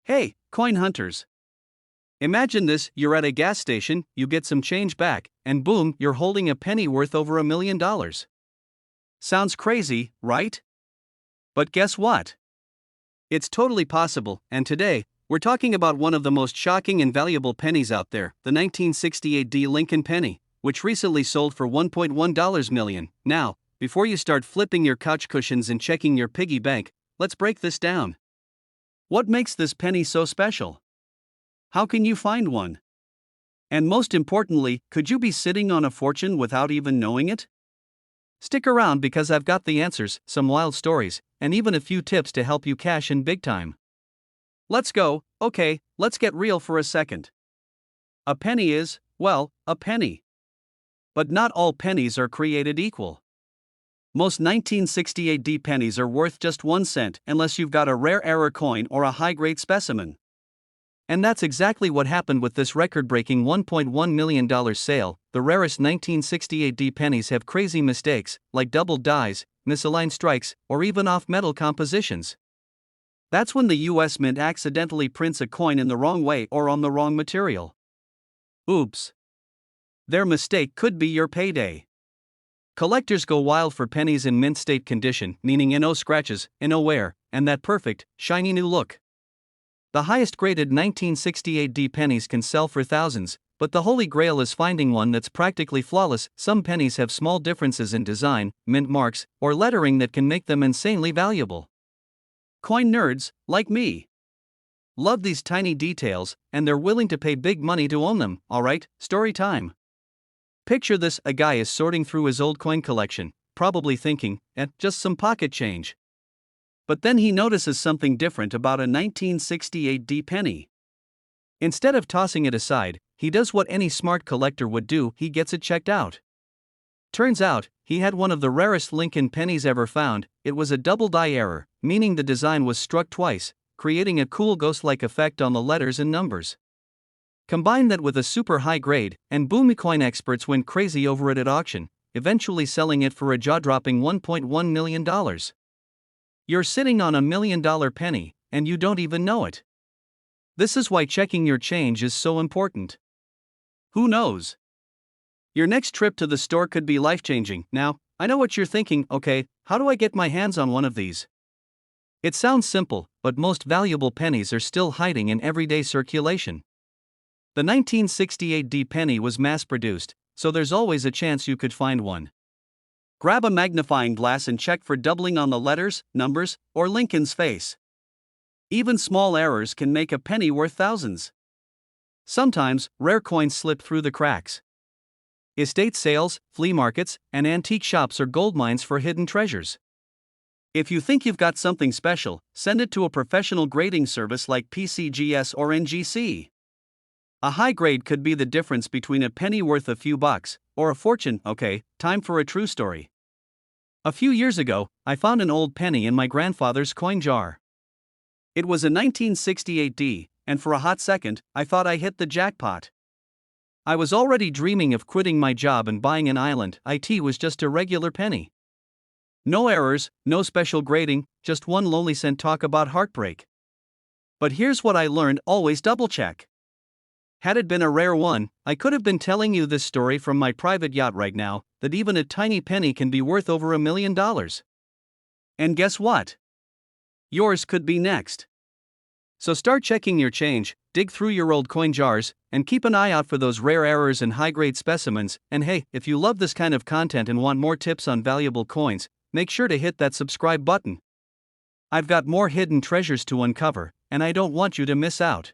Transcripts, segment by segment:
Hey, coin hunters. Imagine this: you're at a gas station, you get some change back, and boom, you're holding a penny worth over $1 million. Sounds crazy, right? But guess what? It's totally possible, and today, we're talking about one of the most shocking and valuable pennies out there, the 1968 D Lincoln penny, which recently sold for $1.1 million. Now, before you start flipping your couch cushions and checking your piggy bank, let's break this down. What makes this penny so special? How can you find one? And most importantly, could you be sitting on a fortune without even knowing it? Stick around because I've got the answers, some wild stories, and even a few tips to help you cash in big time. Let's go. Okay, let's get real for a second. A penny is, well, a penny. But not all pennies are created equal. Most 1968 D pennies are worth just 1 cent unless you've got a rare error coin or a high-grade specimen. And that's exactly what happened with this record-breaking $1.1 million sale. The rarest 1968 D pennies have crazy mistakes, like doubled dies, misaligned strikes, or even off-metal compositions. That's when the US Mint accidentally prints a coin in the wrong way or on the wrong material. Oops. Their mistake could be your payday. Collectors go wild for pennies in mint state condition, meaning no scratches, no wear, and that perfect, shiny new look. The highest graded 1968 D pennies can sell for thousands, but the holy grail is finding one that's practically flawless. Some pennies have small differences in design, mint marks, or lettering that can make them insanely valuable. Coin nerds, like me, love these tiny details, and they're willing to pay big money to own them. Alright, story time. Picture this: a guy is sorting through his old coin collection, probably thinking, just some pocket change. But then he notices something different about a 1968 D penny. Instead of tossing it aside, he does what any smart collector would do: he gets it checked out. Turns out, he had one of the rarest Lincoln pennies ever found. It was a double die error, meaning the design was struck twice, creating a cool ghost-like effect on the letters and numbers. Combine that with a super high grade, and boom, coin experts went crazy over it at auction, eventually selling it for a jaw-dropping $1.1 million. You're sitting on $1 million penny, and you don't even know it. This is why checking your change is so important. Who knows? Your next trip to the store could be life-changing. Now, I know what you're thinking: okay, how do I get my hands on one of these? It sounds simple, but most valuable pennies are still hiding in everyday circulation. The 1968 D penny was mass-produced, so there's always a chance you could find one. Grab a magnifying glass and check for doubling on the letters, numbers, or Lincoln's face. Even small errors can make a penny worth thousands. Sometimes, rare coins slip through the cracks. Estate sales, flea markets, and antique shops are goldmines for hidden treasures. If you think you've got something special, send it to a professional grading service like PCGS or NGC. A high grade could be the difference between a penny worth a few bucks or a fortune. Okay, time for a true story. A few years ago, I found an old penny in my grandfather's coin jar. It was a 1968 D, and for a hot second, I thought I hit the jackpot. I was already dreaming of quitting my job and buying an island. It was just a regular penny. No errors, no special grading, just one lonely cent. Talk about heartbreak. But here's what I learned: always double check. Had it been a rare one, I could have been telling you this story from my private yacht right now, that even a tiny penny can be worth over $1 million. And guess what? Yours could be next. So start checking your change, dig through your old coin jars, and keep an eye out for those rare errors and high-grade specimens. And hey, if you love this kind of content and want more tips on valuable coins, make sure to hit that subscribe button. I've got more hidden treasures to uncover, and I don't want you to miss out.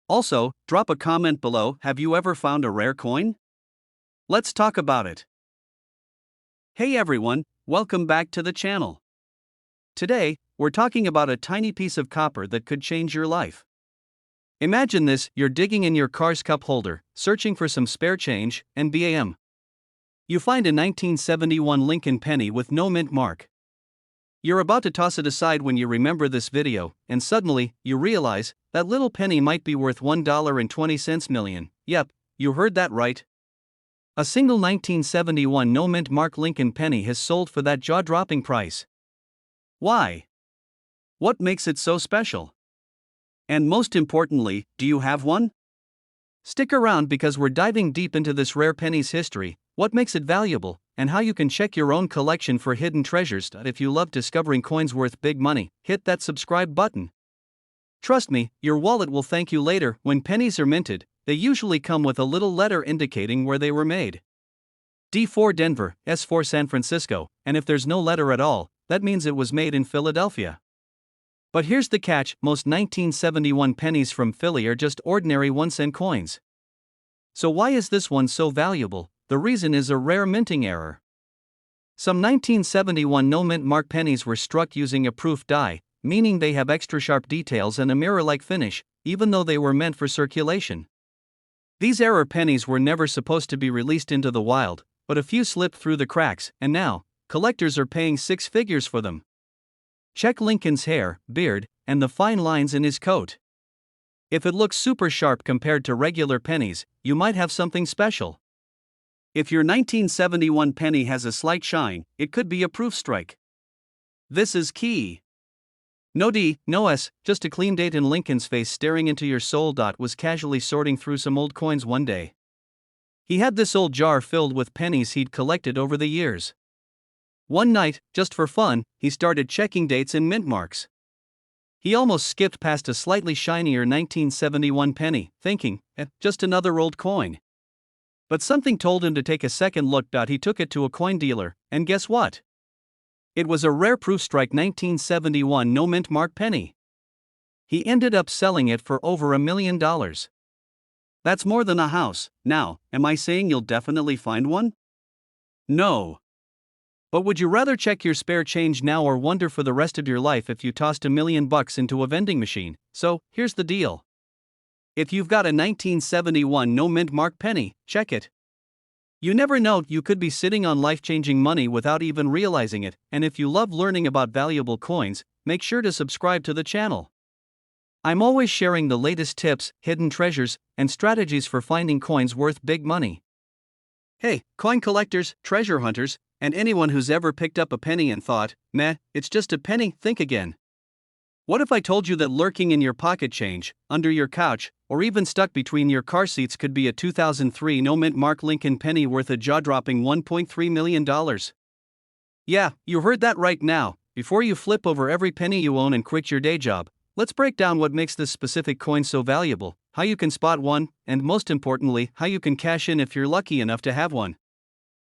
Also, drop a comment below: have you ever found a rare coin? Let's talk about it. Hey everyone, welcome back to the channel. Today, we're talking about a tiny piece of copper that could change your life. Imagine this: you're digging in your car's cup holder, searching for some spare change, and bam! You find a 1971 Lincoln penny with no mint mark. You're about to toss it aside when you remember this video, and suddenly, you realize that little penny might be worth $1.20 million. Yep, you heard that right. A single 1971 no mint mark Lincoln penny has sold for that jaw-dropping price. Why? What makes it so special? And most importantly, do you have one? Stick around because we're diving deep into this rare penny's history, what makes it valuable, and how you can check your own collection for hidden treasures. If you love discovering coins worth big money, hit that subscribe button. Trust me, your wallet will thank you later. When pennies are minted, they usually come with a little letter indicating where they were made. D for Denver, S for San Francisco, and if there's no letter at all, that means it was made in Philadelphia. But here's the catch, most 1971 pennies from Philly are just ordinary 1-cent coins. So why is this one so valuable? The reason is a rare minting error. Some 1971 no-mint mark pennies were struck using a proof die, meaning they have extra sharp details and a mirror-like finish, even though they were meant for circulation. These error pennies were never supposed to be released into the wild, but a few slipped through the cracks, and now, collectors are paying six figures for them. Check Lincoln's hair, beard, and the fine lines in his coat. If it looks super sharp compared to regular pennies, you might have something special. If your 1971 penny has a slight shine, it could be a proof strike. This is key. No D, no S, just a clean date and Lincoln's face staring into your soul. Was casually sorting through some old coins one day. He had this old jar filled with pennies he'd collected over the years. One night, just for fun, he started checking dates and mint marks. He almost skipped past a slightly shinier 1971 penny, thinking, just another old coin. But something told him to take a second look. He took it to a coin dealer, and guess what? It was a rare proof strike 1971 no mint mark penny. He ended up selling it for over $1 million. That's more than a house. Now, am I saying you'll definitely find one? No. But would you rather check your spare change now or wonder for the rest of your life if you tossed $1 million into a vending machine? So, here's the deal. If you've got a 1971 no mint mark penny, check it. You never know, you could be sitting on life-changing money without even realizing it, and if you love learning about valuable coins, make sure to subscribe to the channel. I'm always sharing the latest tips, hidden treasures, and strategies for finding coins worth big money. Hey, coin collectors, treasure hunters, and anyone who's ever picked up a penny and thought, meh, it's just a penny, think again. What if I told you that lurking in your pocket change, under your couch, or even stuck between your car seats could be a 2003 no-mint mark Lincoln penny worth a jaw-dropping $1.3 million? Yeah, you heard that right. Now, before you flip over every penny you own and quit your day job, let's break down what makes this specific coin so valuable, how you can spot one, and most importantly, how you can cash in if you're lucky enough to have one.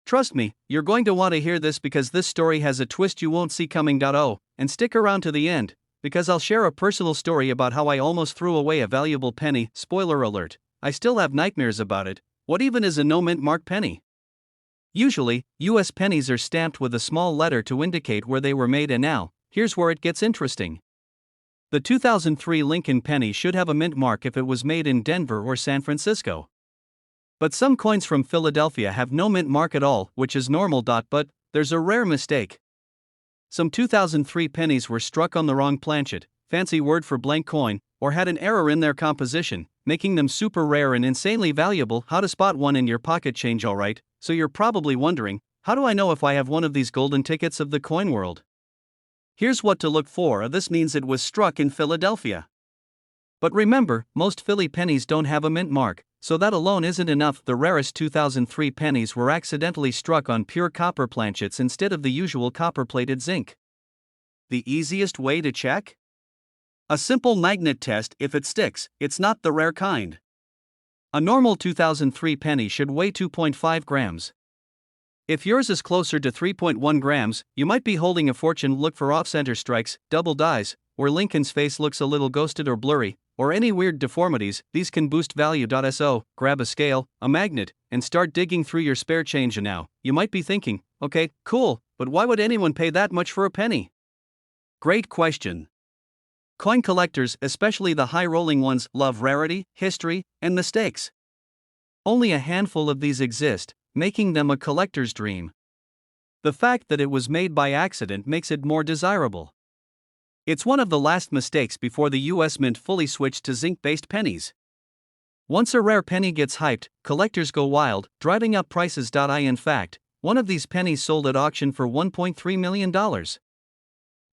Trust me, you're going to want to hear this because this story has a twist you won't see coming. Oh, and stick around to the end, because I'll share a personal story about how I almost threw away a valuable penny. Spoiler alert, I still have nightmares about it. What even is a no-mint mark penny? Usually, US pennies are stamped with a small letter to indicate where they were made, and now, here's where it gets interesting. The 2003 Lincoln penny should have a mint mark if it was made in Denver or San Francisco. But some coins from Philadelphia have no mint mark at all, which is normal. But there's a rare mistake. Some 2003 pennies were struck on the wrong planchet, fancy word for blank coin, or had an error in their composition, making them super rare and insanely valuable. How to spot one in your pocket change? Alright, so you're probably wondering, how do I know if I have one of these golden tickets of the coin world? Here's what to look for. This means it was struck in Philadelphia. But remember, most Philly pennies don't have a mint mark, so that alone isn't enough. The rarest 2003 pennies were accidentally struck on pure copper planchets instead of the usual copper-plated zinc. The easiest way to check? A simple magnet test. If it sticks, it's not the rare kind. A normal 2003 penny should weigh 2.5 grams. If yours is closer to 3.1 grams, you might be holding a fortune. Look for off-center strikes, double dies, where Lincoln's face looks a little ghosted or blurry, or any weird deformities. These can boost value. So, grab a scale, a magnet, and start digging through your spare change. Now, you might be thinking, okay, cool, but why would anyone pay that much for a penny? Great question. Coin collectors, especially the high-rolling ones, love rarity, history, and mistakes. Only a handful of these exist, making them a collector's dream. The fact that it was made by accident makes it more desirable. It's one of the last mistakes before the US Mint fully switched to zinc-based pennies. Once a rare penny gets hyped, collectors go wild, driving up prices. In fact, one of these pennies sold at auction for $1.3 million.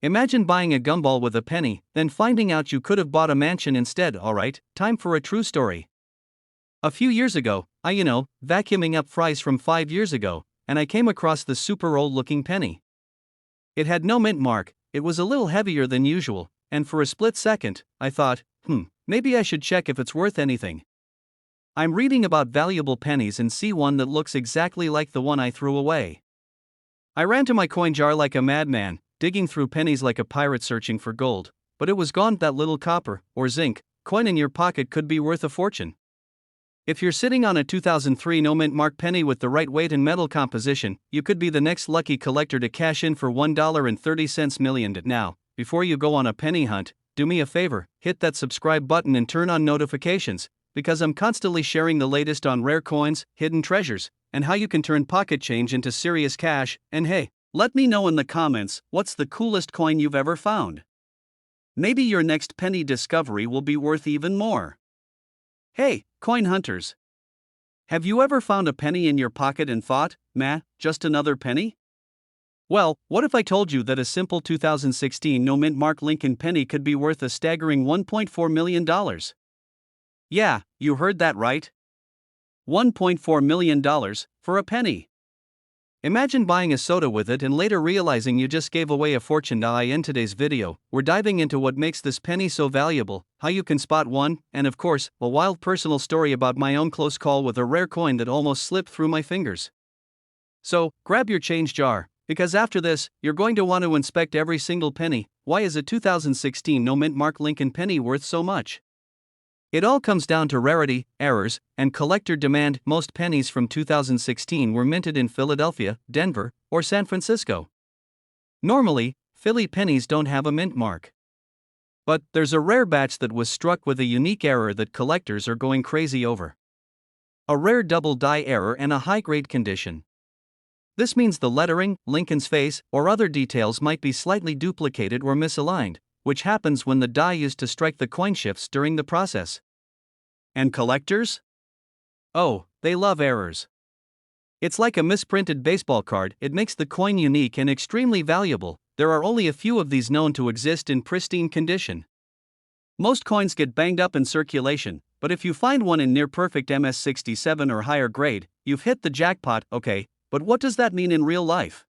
Imagine buying a gumball with a penny, then finding out you could have bought a mansion instead. Alright, time for a true story. A few years ago, vacuuming up fries from 5 years ago, and I came across the super old looking penny. It had no mint mark, it was a little heavier than usual, and for a split second, I thought, maybe I should check if it's worth anything. I'm reading about valuable pennies and see one that looks exactly like the one I threw away. I ran to my coin jar like a madman, digging through pennies like a pirate searching for gold, but it was gone. That little copper, or zinc, coin in your pocket could be worth a fortune. If you're sitting on a 2003 no mint mark penny with the right weight and metal composition, you could be the next lucky collector to cash in for $1.30 million. Now, before you go on a penny hunt, do me a favor, hit that subscribe button and turn on notifications, because I'm constantly sharing the latest on rare coins, hidden treasures, and how you can turn pocket change into serious cash. And hey, let me know in the comments what's the coolest coin you've ever found. Maybe your next penny discovery will be worth even more. Hey, coin hunters! Have you ever found a penny in your pocket and thought, just another penny? Well, what if I told you that a simple 2016 no mint mark Lincoln penny could be worth a staggering $1.4 million? Yeah, you heard that right. $1.4 million for a penny. Imagine buying a soda with it and later realizing you just gave away a fortune. In today's video, we're diving into what makes this penny so valuable, how you can spot one, and of course, a wild personal story about my own close call with a rare coin that almost slipped through my fingers. So, grab your change jar, because after this, you're going to want to inspect every single penny. Why is a 2016 no mint mark Lincoln penny worth so much? It all comes down to rarity, errors, and collector demand. Most pennies from 2016 were minted in Philadelphia, Denver, or San Francisco. Normally, Philly pennies don't have a mint mark. But there's a rare batch that was struck with a unique error that collectors are going crazy over. A rare double die error and a high-grade condition. This means the lettering, Lincoln's face, or other details might be slightly duplicated or misaligned, which happens when the die used to strike the coin shifts during the process. And collectors? Oh, they love errors. It's like a misprinted baseball card. It makes the coin unique and extremely valuable. There are only a few of these known to exist in pristine condition. Most coins get banged up in circulation, but if you find one in near perfect MS67 or higher grade, you've hit the jackpot. Okay, but what does that mean in real life?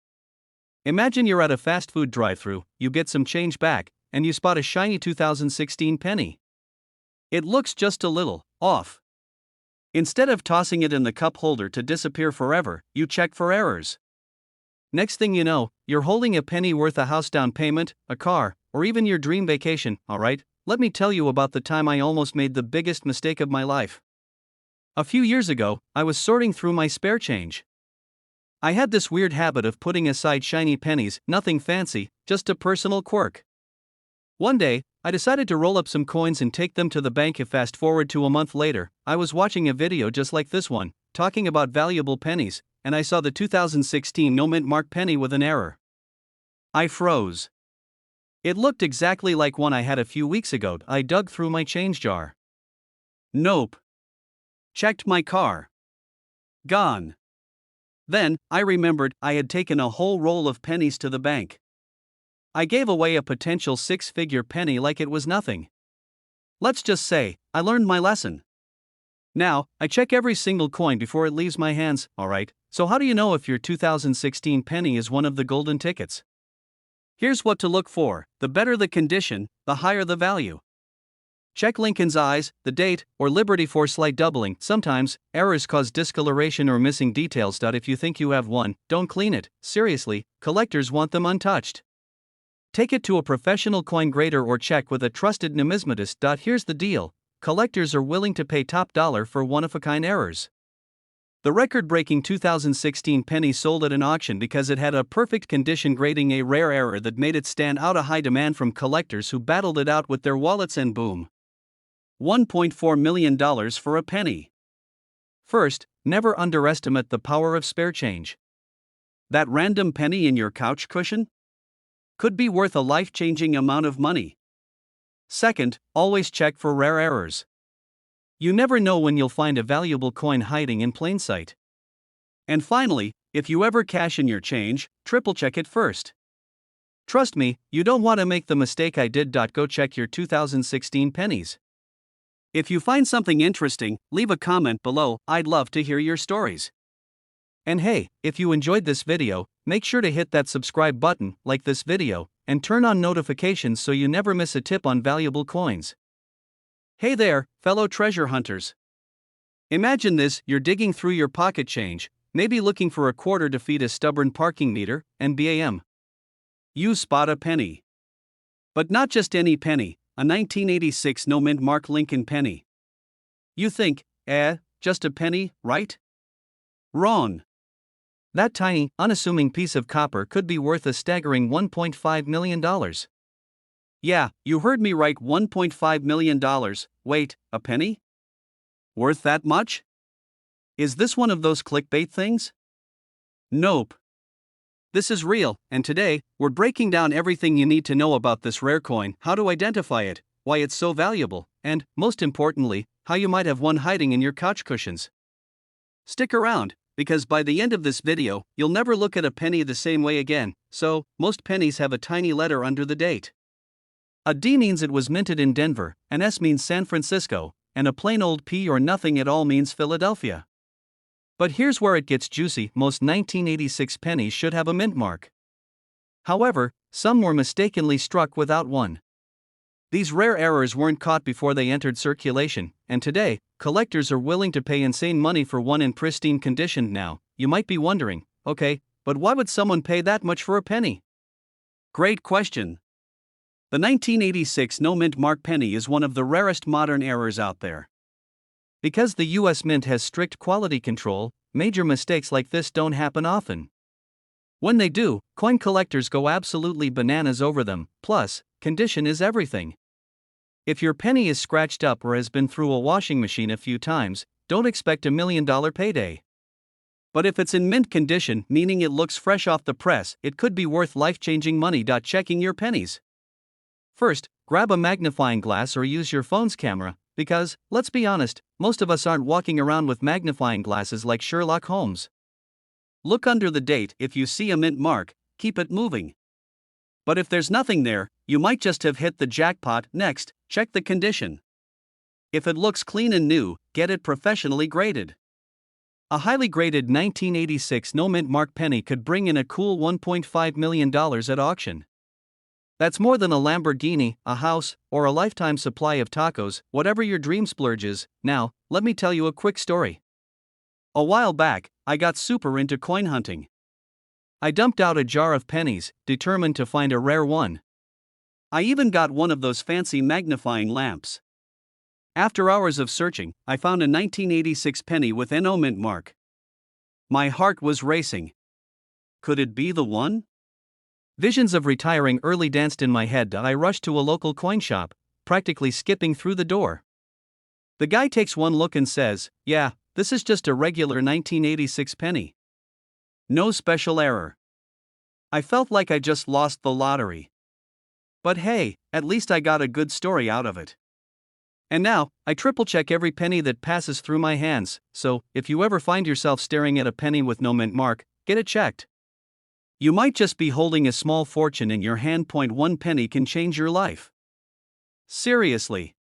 Imagine you're at a fast food drive-thru, you get some change back, and you spot a shiny 2016 penny. It looks just a little off. Instead of tossing it in the cup holder to disappear forever, you check for errors. Next thing you know, you're holding a penny worth a house down payment, a car, or even your dream vacation. Alright, let me tell you about the time I almost made the biggest mistake of my life. A few years ago, I was sorting through my spare change. I had this weird habit of putting aside shiny pennies, nothing fancy, just a personal quirk. One day, I decided to roll up some coins and take them to the bank. Fast forward to a month later, I was watching a video just like this one, talking about valuable pennies, and I saw the 2016 no mint mark penny with an error. I froze. It looked exactly like one I had a few weeks ago. I dug through my change jar. Nope. Checked my car. Gone. Then, I remembered I had taken a whole roll of pennies to the bank. I gave away a potential six-figure penny like it was nothing. Let's just say, I learned my lesson. Now, I check every single coin before it leaves my hands. Alright, so how do you know if your 2016 penny is one of the golden tickets? Here's what to look for: the better the condition, the higher the value. Check Lincoln's eyes, the date, or Liberty for slight doubling. Sometimes, errors cause discoloration or missing details. If you think you have one, don't clean it. Seriously, collectors want them untouched. Take it to a professional coin grader or check with a trusted numismatist. Here's the deal: collectors are willing to pay top dollar for one-of-a-kind errors. The record-breaking 2016 penny sold at an auction because it had a perfect condition grading, a rare error that made it stand out. A high demand from collectors who battled it out with their wallets, and boom. $1.4 million for a penny. First, never underestimate the power of spare change. That random penny in your couch cushion could be worth a life-changing amount of money. Second, always check for rare errors. You never know when you'll find a valuable coin hiding in plain sight. And finally, if you ever cash in your change, triple check it first. Trust me, you don't want to make the mistake I did. Go check your 2016 pennies. If you find something interesting, leave a comment below. I'd love to hear your stories. And hey, if you enjoyed this video, make sure to hit that subscribe button, like this video, and turn on notifications so you never miss a tip on valuable coins. Hey there, fellow treasure hunters. Imagine this: you're digging through your pocket change, maybe looking for a quarter to feed a stubborn parking meter, and bam! You spot a penny. But not just any penny, a 1986 no-mint mark Lincoln penny. You think, just a penny, right? Wrong. That tiny, unassuming piece of copper could be worth a staggering $1.5 million. Yeah, you heard me right, $1.5 million. Wait, a penny? Worth that much? Is this one of those clickbait things? Nope. This is real, and today, we're breaking down everything you need to know about this rare coin, how to identify it, why it's so valuable, and, most importantly, how you might have one hiding in your couch cushions. Stick around, because by the end of this video, you'll never look at a penny the same way again. So, most pennies have a tiny letter under the date. A D means it was minted in Denver, an S means San Francisco, and a plain old P or nothing at all means Philadelphia. But here's where it gets juicy: most 1986 pennies should have a mint mark. However, some were mistakenly struck without one. These rare errors weren't caught before they entered circulation, and today, collectors are willing to pay insane money for one in pristine condition. Now, you might be wondering, okay, but why would someone pay that much for a penny? Great question. The 1986 no-mint mark penny is one of the rarest modern errors out there. Because the US Mint has strict quality control, major mistakes like this don't happen often. When they do, coin collectors go absolutely bananas over them. Plus, condition is everything. If your penny is scratched up or has been through a washing machine a few times, don't expect $1 million payday. But if it's in mint condition, meaning it looks fresh off the press, it could be worth life-changing money. Checking your pennies. First, grab a magnifying glass or use your phone's camera, because, let's be honest, most of us aren't walking around with magnifying glasses like Sherlock Holmes. Look under the date. If you see a mint mark, keep it moving. But if there's nothing there, you might just have hit the jackpot. Next, check the condition. If it looks clean and new, get it professionally graded. A highly graded 1986 no-mint mark penny could bring in a cool $1.5 million at auction. That's more than a Lamborghini, a house, or a lifetime supply of tacos, whatever your dream splurge is. Now, let me tell you a quick story. A while back, I got super into coin hunting. I dumped out a jar of pennies, determined to find a rare one. I even got one of those fancy magnifying lamps. After hours of searching, I found a 1986 penny with an no-mint mark. My heart was racing. Could it be the one? Visions of retiring early danced in my head. I rushed to a local coin shop, practically skipping through the door. The guy takes one look and says, "Yeah, this is just a regular 1986 penny. No special error." I felt like I just lost the lottery. But hey, at least I got a good story out of it. And now, I triple-check every penny that passes through my hands, so if you ever find yourself staring at a penny with no mint mark, get it checked. You might just be holding a small fortune in your hand. One penny can change your life. Seriously.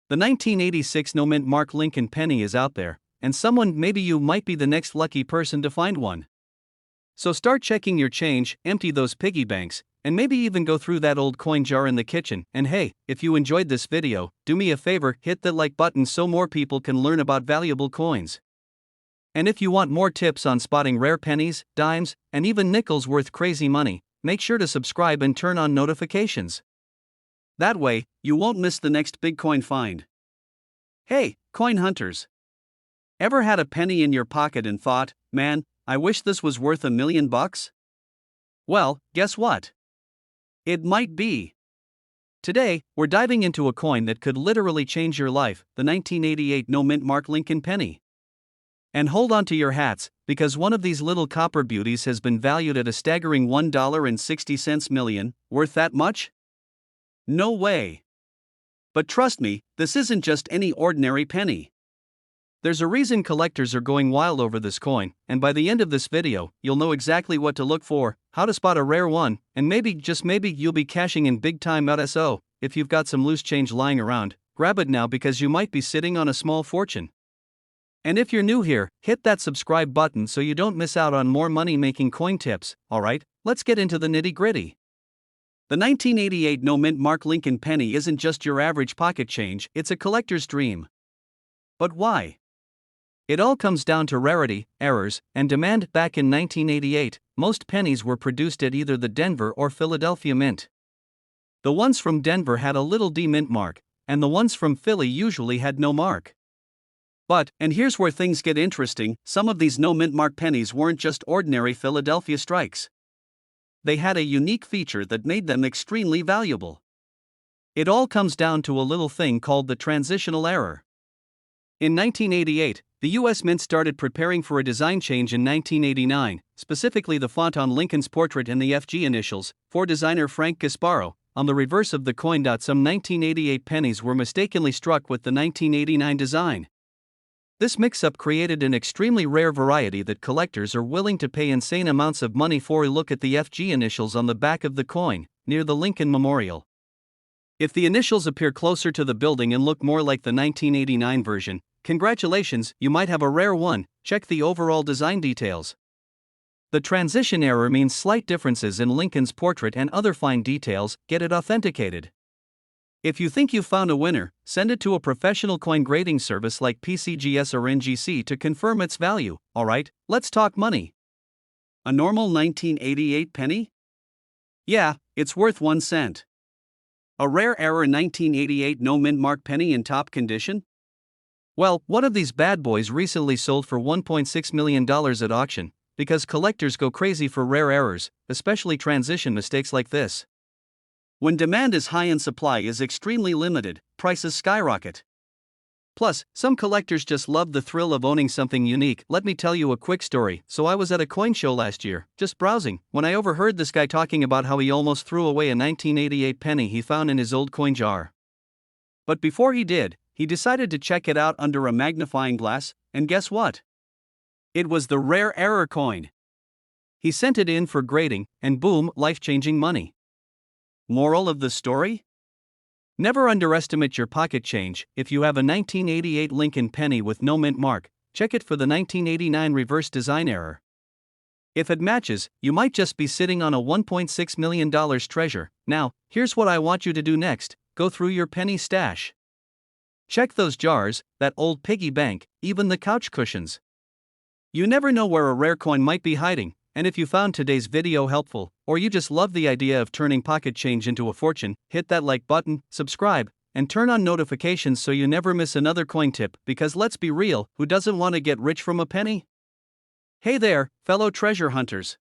The 1986 no-mint mark Lincoln penny is out there, and maybe you might be the next lucky person to find one. So start checking your change, empty those piggy banks, and maybe even go through that old coin jar in the kitchen. And hey, if you enjoyed this video, do me a favor, hit the like button so more people can learn about valuable coins. And if you want more tips on spotting rare pennies, dimes, and even nickels worth crazy money, make sure to subscribe and turn on notifications. That way, you won't miss the next big coin find. Hey, coin hunters! Ever had a penny in your pocket and thought, man, I wish this was worth $1 million? Well, guess what? It might be. Today, we're diving into a coin that could literally change your life, the 1988 no-mint mark Lincoln penny. And hold on to your hats, because one of these little copper beauties has been valued at a staggering $1.60 million. Worth that much? No way. But trust me, this isn't just any ordinary penny. There's a reason collectors are going wild over this coin, and by the end of this video, you'll know exactly what to look for, how to spot a rare one, and maybe, just maybe, you'll be cashing in big time. So, if you've got some loose change lying around, grab it now because you might be sitting on a small fortune. And if you're new here, hit that subscribe button so you don't miss out on more money-making coin tips. Alright, let's get into the nitty-gritty. The 1988 no mint mark Lincoln penny isn't just your average pocket change, it's a collector's dream. But why? It all comes down to rarity, errors, and demand. Back in 1988, most pennies were produced at either the Denver or Philadelphia Mint. The ones from Denver had a little D mint mark, and the ones from Philly usually had no mark. But, and here's where things get interesting, some of these no mint mark pennies weren't just ordinary Philadelphia strikes. They had a unique feature that made them extremely valuable. It all comes down to a little thing called the transitional error. In 1988, the U.S. Mint started preparing for a design change in 1989, specifically the font on Lincoln's portrait and the FG initials, for designer Frank Gasparo, on the reverse of the coin. Some 1988 pennies were mistakenly struck with the 1989 design. This mix-up created an extremely rare variety that collectors are willing to pay insane amounts of money for. Look at the FG initials on the back of the coin, near the Lincoln Memorial. If the initials appear closer to the building and look more like the 1989 version, congratulations, you might have a rare one. Check the overall design details. The transition error means slight differences in Lincoln's portrait and other fine details. Get it authenticated. If you think you've found a winner, send it to a professional coin grading service like PCGS or NGC to confirm its value. Alright, let's talk money. A normal 1988 penny? Yeah, it's worth 1 cent. A rare error 1988 no mint mark penny in top condition? Well, one of these bad boys recently sold for $1.6 million at auction, because collectors go crazy for rare errors, especially transition mistakes like this. When demand is high and supply is extremely limited, prices skyrocket. Plus, some collectors just love the thrill of owning something unique. Let me tell you a quick story. So I was at a coin show last year, just browsing, when I overheard this guy talking about how he almost threw away a 1988 penny he found in his old coin jar. But before he did, he decided to check it out under a magnifying glass, and guess what? It was the rare error coin. He sent it in for grading, and boom, life-changing money. Moral of the story? Never underestimate your pocket change. If you have a 1988 Lincoln penny with no mint mark, check it for the 1989 reverse design error. If it matches, you might just be sitting on a $1.6 million treasure. Now, here's what I want you to do next. Go through your penny stash. Check those jars, that old piggy bank, even the couch cushions. You never know where a rare coin might be hiding, and if you found today's video helpful, or you just love the idea of turning pocket change into a fortune, hit that like button, subscribe, and turn on notifications so you never miss another coin tip, because let's be real, who doesn't want to get rich from a penny? Hey there, fellow treasure hunters.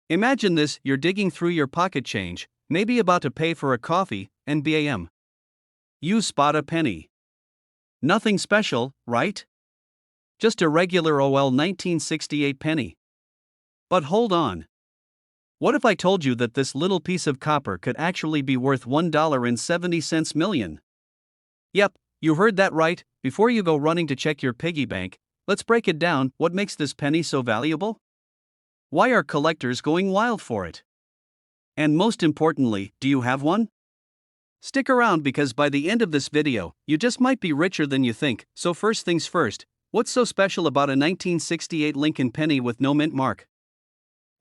Imagine this, you're digging through your pocket change, maybe about to pay for a coffee, and bam. You spot a penny. Nothing special, right? Just a regular OL 1968 penny. But hold on. What if I told you that this little piece of copper could actually be worth $1.70 million? Yep, you heard that right. Before you go running to check your piggy bank, let's break it down. What makes this penny so valuable? Why are collectors going wild for it? And most importantly, do you have one? Stick around because by the end of this video, you just might be richer than you think. So first things first, what's so special about a 1968 Lincoln penny with no mint mark?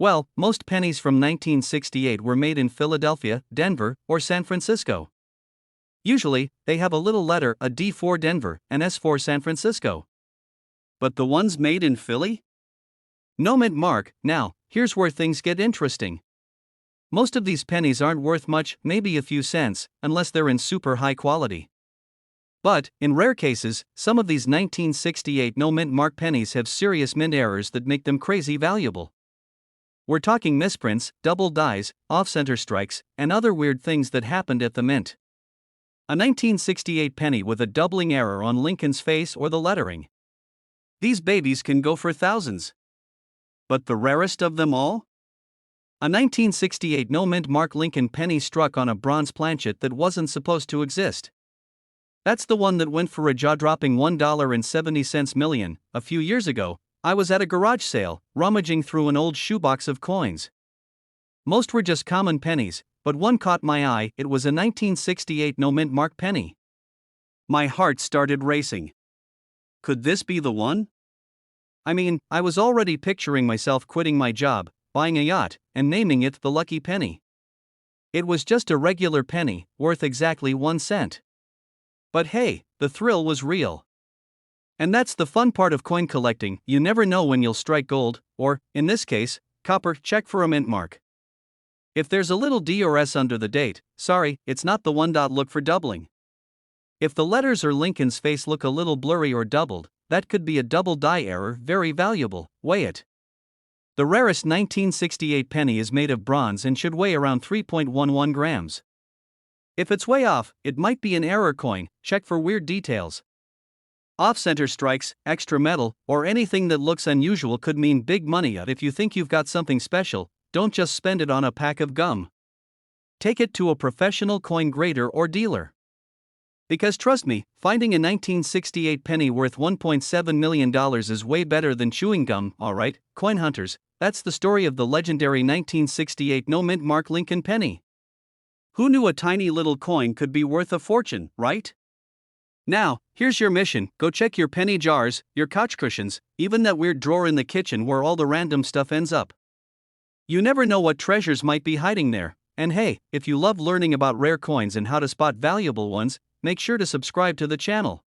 Well, most pennies from 1968 were made in Philadelphia, Denver, or San Francisco. Usually, they have a little letter, a D for Denver, and S for San Francisco. But the ones made in Philly? No mint mark. Now, here's where things get interesting. Most of these pennies aren't worth much, maybe a few cents, unless they're in super high quality. But, in rare cases, some of these 1968 no mint mark pennies have serious mint errors that make them crazy valuable. We're talking misprints, double dies, off-center strikes, and other weird things that happened at the mint. A 1968 penny with a doubling error on Lincoln's face or the lettering. These babies can go for thousands. But the rarest of them all? A 1968 no mint mark Lincoln penny struck on a bronze planchet that wasn't supposed to exist. That's the one that went for a jaw-dropping $1.70 million. A few years ago, I was at a garage sale, rummaging through an old shoebox of coins. Most were just common pennies, but one caught my eye. It was a 1968 no-mint mark penny. My heart started racing. Could this be the one? I mean, I was already picturing myself quitting my job, buying a yacht, and naming it the Lucky Penny. It was just a regular penny, worth exactly 1 cent. But hey, the thrill was real. And that's the fun part of coin collecting. You never know when you'll strike gold, or, in this case, copper. Check for a mint mark. If there's a little D or S under the date, sorry, it's not the one. Look for doubling. If the letters or Lincoln's face look a little blurry or doubled, that could be a double die error. Very valuable. Weigh it. The rarest 1968 penny is made of bronze and should weigh around 3.11 grams. If it's way off, it might be an error coin. Check for weird details. Off-center strikes, extra metal, or anything that looks unusual could mean big money. If you think you've got something special, don't just spend it on a pack of gum. Take it to a professional coin grader or dealer. Because trust me, finding a 1968 penny worth $1.7 million is way better than chewing gum. Alright, coin hunters, that's the story of the legendary 1968 no-mint mark Lincoln penny. Who knew a tiny little coin could be worth a fortune, right? Now, here's your mission. Go check your penny jars, your couch cushions, even that weird drawer in the kitchen where all the random stuff ends up. You never know what treasures might be hiding there. And hey, if you love learning about rare coins and how to spot valuable ones, make sure to subscribe to the channel.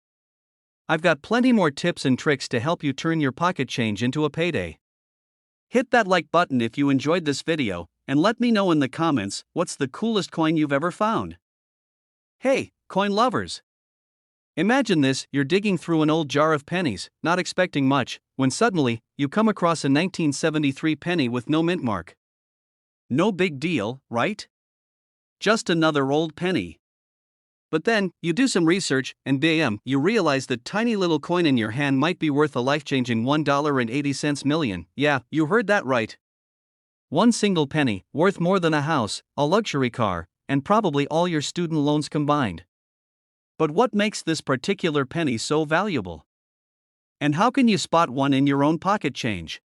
I've got plenty more tips and tricks to help you turn your pocket change into a payday. Hit that like button if you enjoyed this video, and let me know in the comments what's the coolest coin you've ever found. Hey, coin lovers! Imagine this, you're digging through an old jar of pennies, not expecting much, when suddenly, you come across a 1973 penny with no mint mark. No big deal, right? Just another old penny. But then, you do some research, and bam, you realize that tiny little coin in your hand might be worth a life-changing $1.80 million. Yeah, you heard that right. One single penny, worth more than a house, a luxury car, and probably all your student loans combined. But what makes this particular penny so valuable? And how can you spot one in your own pocket change?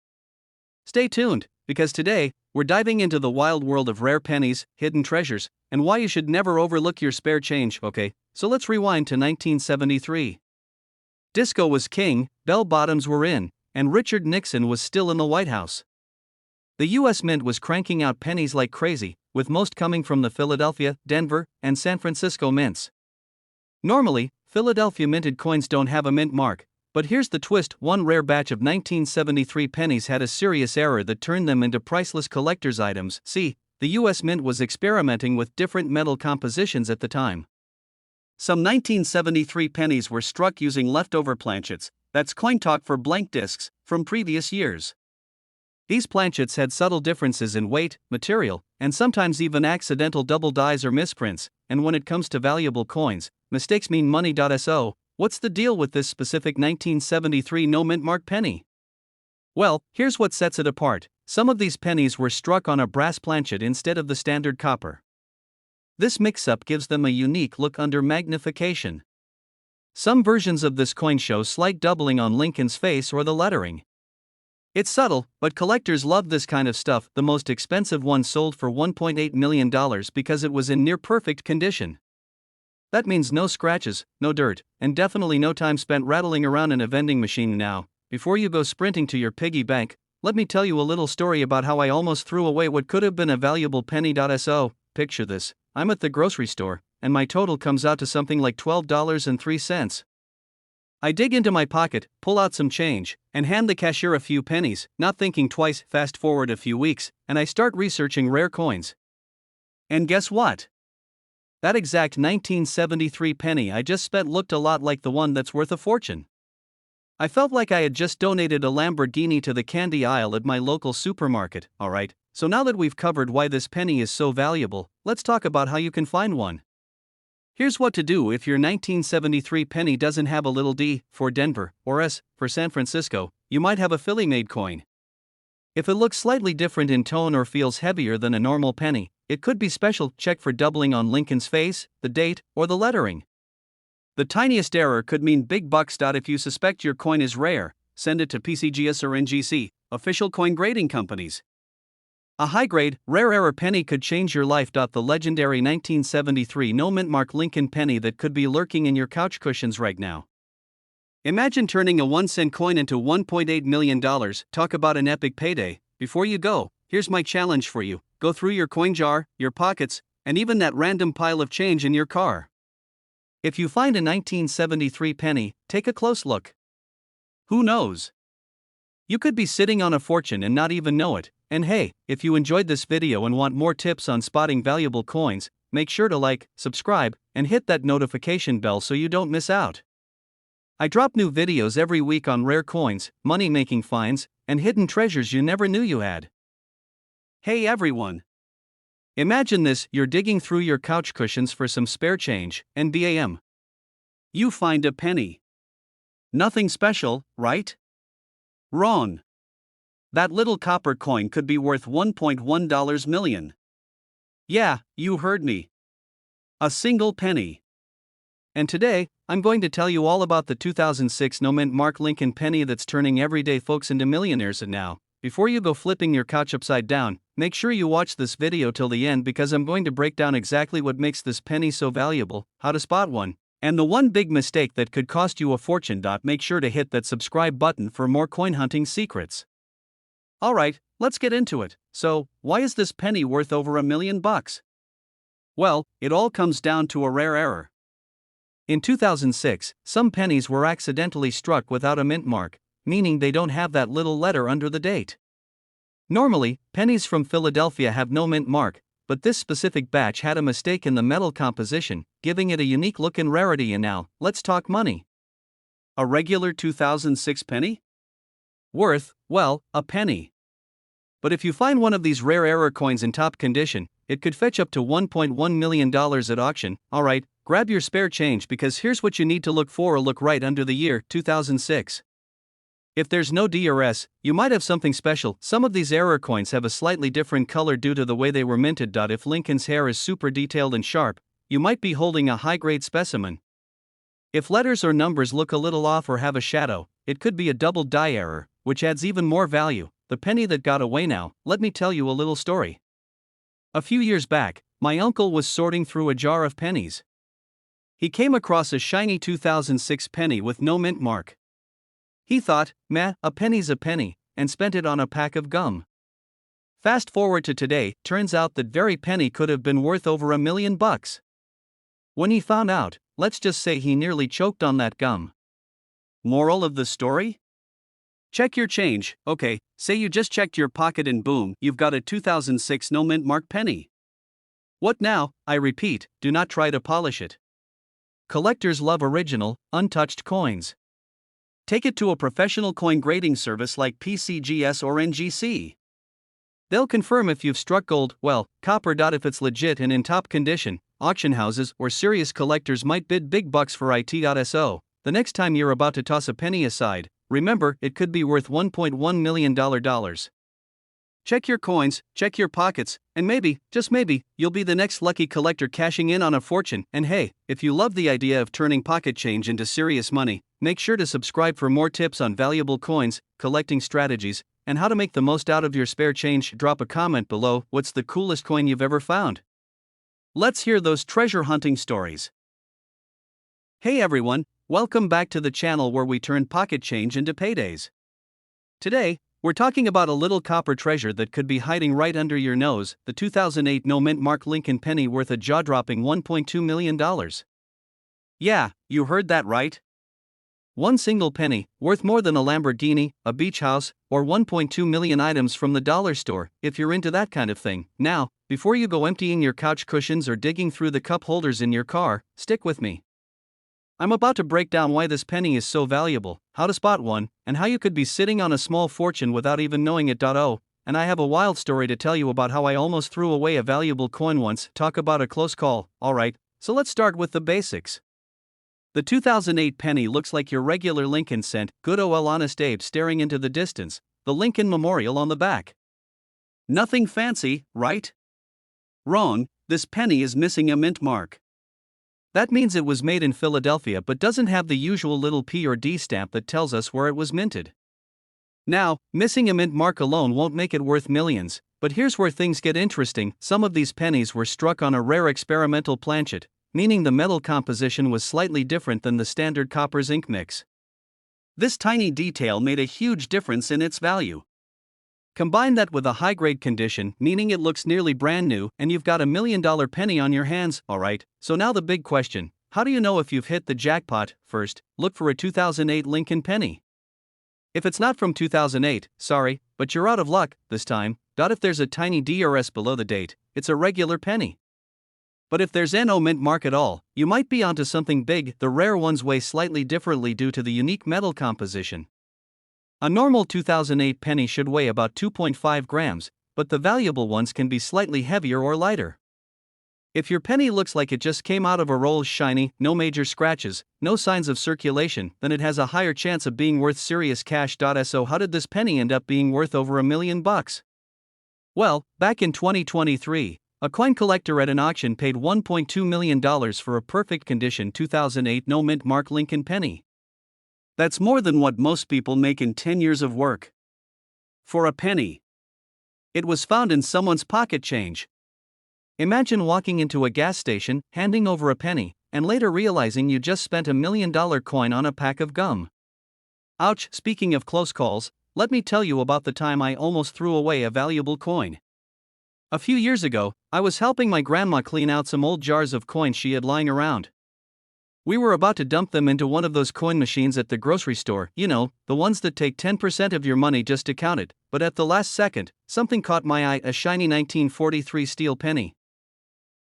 Stay tuned, because today, we're diving into the wild world of rare pennies, hidden treasures, and why you should never overlook your spare change. Okay, so let's rewind to 1973. Disco was king, bell-bottoms were in, and Richard Nixon was still in the White House. The U.S. Mint was cranking out pennies like crazy, with most coming from the Philadelphia, Denver, and San Francisco mints. Normally, Philadelphia minted coins don't have a mint mark, but here's the twist: one rare batch of 1973 pennies had a serious error that turned them into priceless collector's items. See, the U.S. Mint was experimenting with different metal compositions at the time. Some 1973 pennies were struck using leftover planchets, that's coin talk for blank discs, from previous years. These planchets had subtle differences in weight, material, and sometimes even accidental double dies or misprints, and when it comes to valuable coins, mistakes mean money. So, what's the deal with this specific 1973 no-mint mark penny? Well, here's what sets it apart. Some of these pennies were struck on a brass planchet instead of the standard copper. This mix-up gives them a unique look under magnification. Some versions of this coin show slight doubling on Lincoln's face or the lettering. It's subtle, but collectors love this kind of stuff. The most expensive one sold for $1.8 million because it was in near-perfect condition. That means no scratches, no dirt, and definitely no time spent rattling around in a vending machine. Now, before you go sprinting to your piggy bank, let me tell you a little story about how I almost threw away what could have been a valuable penny. So, picture this, I'm at the grocery store, and my total comes out to something like $12.03. I dig into my pocket, pull out some change, and hand the cashier a few pennies, not thinking twice. Fast forward a few weeks, and I start researching rare coins. And guess what? That exact 1973 penny I just spent looked a lot like the one that's worth a fortune. I felt like I had just donated a Lamborghini to the candy aisle at my local supermarket. Alright, so now that we've covered why this penny is so valuable, let's talk about how you can find one. Here's what to do if your 1973 penny doesn't have a little D for Denver or S for San Francisco. You might have a Philly-made coin. If it looks slightly different in tone or feels heavier than a normal penny, it could be special. Check for doubling on Lincoln's face, the date, or the lettering. The tiniest error could mean big bucks. If you suspect your coin is rare, send it to PCGS or NGC, official coin grading companies. A high-grade, rare error penny could change your life. The legendary 1973 no-mint mark Lincoln penny that could be lurking in your couch cushions right now. Imagine turning a 1-cent coin into $1.8 million. Talk about an epic payday. Before you go, here's my challenge for you. Go through your coin jar, your pockets, and even that random pile of change in your car. If you find a 1973 penny, take a close look. Who knows? You could be sitting on a fortune and not even know it. And hey, if you enjoyed this video and want more tips on spotting valuable coins, make sure to like, subscribe, and hit that notification bell so you don't miss out. I drop new videos every week on rare coins, money-making finds, and hidden treasures you never knew you had. Hey everyone! Imagine this: you're digging through your couch cushions for some spare change, and bam! You find a penny. Nothing special, right? Wrong. That little copper coin could be worth $1.1 million. Yeah, you heard me. A single penny. And today, I'm going to tell you all about the 2006 no-mint mark Lincoln penny that's turning everyday folks into millionaires. And now, before you go flipping your couch upside down, make sure you watch this video till the end, because I'm going to break down exactly what makes this penny so valuable, how to spot one, and the one big mistake that could cost you a fortune. Make sure to hit that subscribe button for more coin hunting secrets. Alright, let's get into it. So, why is this penny worth over $1 million? Well, it all comes down to a rare error. In 2006, some pennies were accidentally struck without a mint mark, meaning they don't have that little letter under the date. Normally, pennies from Philadelphia have no mint mark, but this specific batch had a mistake in the metal composition, giving it a unique look and rarity. And now, let's talk money. A regular 2006 penny? Worth, well, a penny. But if you find one of these rare error coins in top condition, it could fetch up to $1.1 million at auction. Alright, grab your spare change, because here's what you need to look for. Look right under the year 2006. If there's no DRS, you might have something special. Some of these error coins have a slightly different color due to the way they were minted. If Lincoln's hair is super detailed and sharp, you might be holding a high-grade specimen. If letters or numbers look a little off or have a shadow, it could be a double die error, which adds even more value. The penny that got away. Now, let me tell you a little story. A few years back, my uncle was sorting through a jar of pennies. He came across a shiny 2006 penny with no mint mark. He thought, meh, a penny's a penny, and spent it on a pack of gum. Fast forward to today, turns out that very penny could have been worth over $1 million. When he found out, let's just say he nearly choked on that gum. Moral of the story? Check your change. Okay, say you just checked your pocket and boom, you've got a 2006 no mint mark penny. What now? I repeat, do not try to polish it. Collectors love original, untouched coins. Take it to a professional coin grading service like PCGS or NGC. They'll confirm if you've struck gold, well, copper. If it's legit and in top condition, auction houses or serious collectors might bid big bucks for it. So, the next time you're about to toss a penny aside, remember, it could be worth $1.1 million. Check your coins, check your pockets, and maybe, just maybe, you'll be the next lucky collector cashing in on a fortune. And hey, if you love the idea of turning pocket change into serious money, make sure to subscribe for more tips on valuable coins, collecting strategies, and how to make the most out of your spare change. Drop a comment below. What's the coolest coin you've ever found? Let's hear those treasure hunting stories. Hey everyone, welcome back to the channel where we turn pocket change into paydays. Today, we're talking about a little copper treasure that could be hiding right under your nose, the 2008 no mint mark Lincoln penny worth a jaw-dropping $1.2 million. Yeah, you heard that right. One single penny, worth more than a Lamborghini, a beach house, or 1.2 million items from the dollar store, if you're into that kind of thing. Now, before you go emptying your couch cushions or digging through the cup holders in your car, stick with me. I'm about to break down why this penny is so valuable, how to spot one, and how you could be sitting on a small fortune without even knowing it. Oh, and I have a wild story to tell you about how I almost threw away a valuable coin once. Talk about a close call. Alright, so let's start with the basics. The 2008 penny looks like your regular Lincoln cent, good ol' honest Abe staring into the distance, the Lincoln Memorial on the back. Nothing fancy, right? Wrong, this penny is missing a mint mark. That means it was made in Philadelphia but doesn't have the usual little P or D stamp that tells us where it was minted. Now, missing a mint mark alone won't make it worth millions, but here's where things get interesting. Some of these pennies were struck on a rare experimental planchet, meaning the metal composition was slightly different than the standard copper's ink mix. This tiny detail made a huge difference in its value. Combine that with a high-grade condition, meaning it looks nearly brand new, and you've got $1 million penny on your hands. Alright, so now the big question: how do you know if you've hit the jackpot? First, look for a 2008 Lincoln penny. If it's not from 2008, sorry, but you're out of luck this time. If there's a tiny DRS below the date, it's a regular penny. But if there's no mint mark at all, you might be onto something big. The rare ones weigh slightly differently due to the unique metal composition. A normal 2008 penny should weigh about 2.5 grams, but the valuable ones can be slightly heavier or lighter. If your penny looks like it just came out of a roll, shiny, no major scratches, no signs of circulation, then it has a higher chance of being worth serious cash. So how did this penny end up being worth over $1 million? Well, back in 2023, a coin collector at an auction paid $1.2 million for a perfect condition 2008 no mint mark Lincoln penny. That's more than what most people make in 10 years of work. For a penny. It was found in someone's pocket change. Imagine walking into a gas station, handing over a penny, and later realizing you just spent $1 million coin on a pack of gum. Ouch. Speaking of close calls, let me tell you about the time I almost threw away a valuable coin. A few years ago, I was helping my grandma clean out some old jars of coins she had lying around. We were about to dump them into one of those coin machines at the grocery store, you know, the ones that take 10% of your money just to count it, but at the last second, something caught my eye: a shiny 1943 steel penny.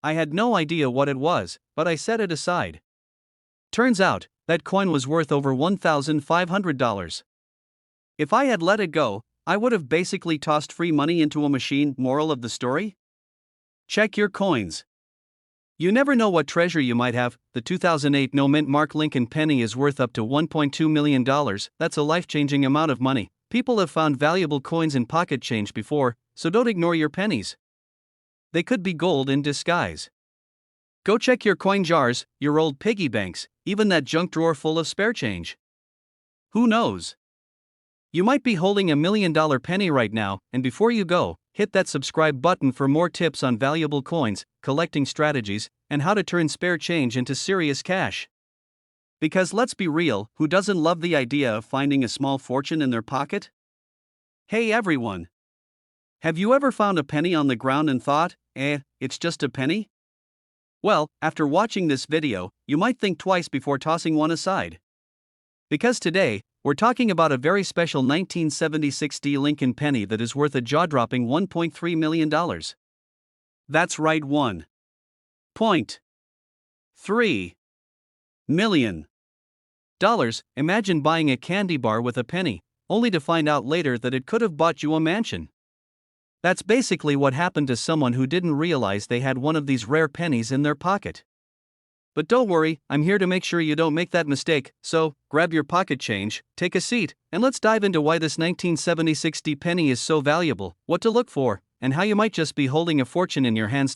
I had no idea what it was, but I set it aside. Turns out, that coin was worth over $1,500. If I had let it go, I would have basically tossed free money into a machine. Moral of the story? Check your coins. You never know what treasure you might have. The 2008 no mint mark Lincoln penny is worth up to $1.2 million. That's a life-changing amount of money. People have found valuable coins in pocket change before, so don't ignore your pennies. They could be gold in disguise. Go check your coin jars, your old piggy banks, even that junk drawer full of spare change. Who knows? You might be holding $1 million penny right now, and before you go, hit that subscribe button for more tips on valuable coins, collecting strategies, and how to turn spare change into serious cash. Because let's be real, who doesn't love the idea of finding a small fortune in their pocket? Hey everyone! Have you ever found a penny on the ground and thought, it's just a penny? Well, after watching this video, you might think twice before tossing one aside. Because today, we're talking about a very special 1976 D Lincoln penny that is worth a jaw-dropping $1.3 million. That's right, $1.3 million. Imagine buying a candy bar with a penny, only to find out later that it could have bought you a mansion. That's basically what happened to someone who didn't realize they had one of these rare pennies in their pocket. But don't worry, I'm here to make sure you don't make that mistake. So, grab your pocket change, take a seat, and let's dive into why this 1976 D penny is so valuable, what to look for, and how you might just be holding a fortune in your hands.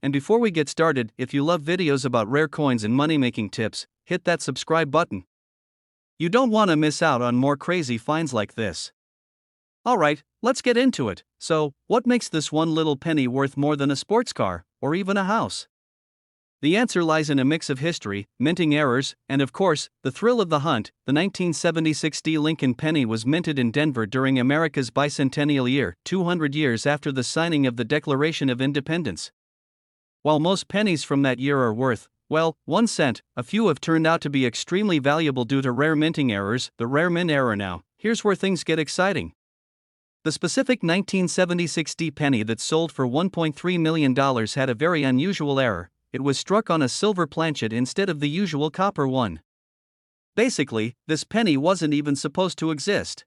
And before we get started, if you love videos about rare coins and money-making tips, hit that subscribe button. You don't want to miss out on more crazy finds like this. Alright, let's get into it. So, what makes this one little penny worth more than a sports car, or even a house? The answer lies in a mix of history, minting errors, and of course, the thrill of the hunt. The 1976 D Lincoln penny was minted in Denver during America's bicentennial year, 200 years after the signing of the Declaration of Independence. While most pennies from that year are worth, well, 1 cent, a few have turned out to be extremely valuable due to rare minting errors. The rare mint error. Now, here's where things get exciting. The specific 1976 D penny that sold for $1.3 million had a very unusual error. It was struck on a silver planchet instead of the usual copper one. Basically, this penny wasn't even supposed to exist.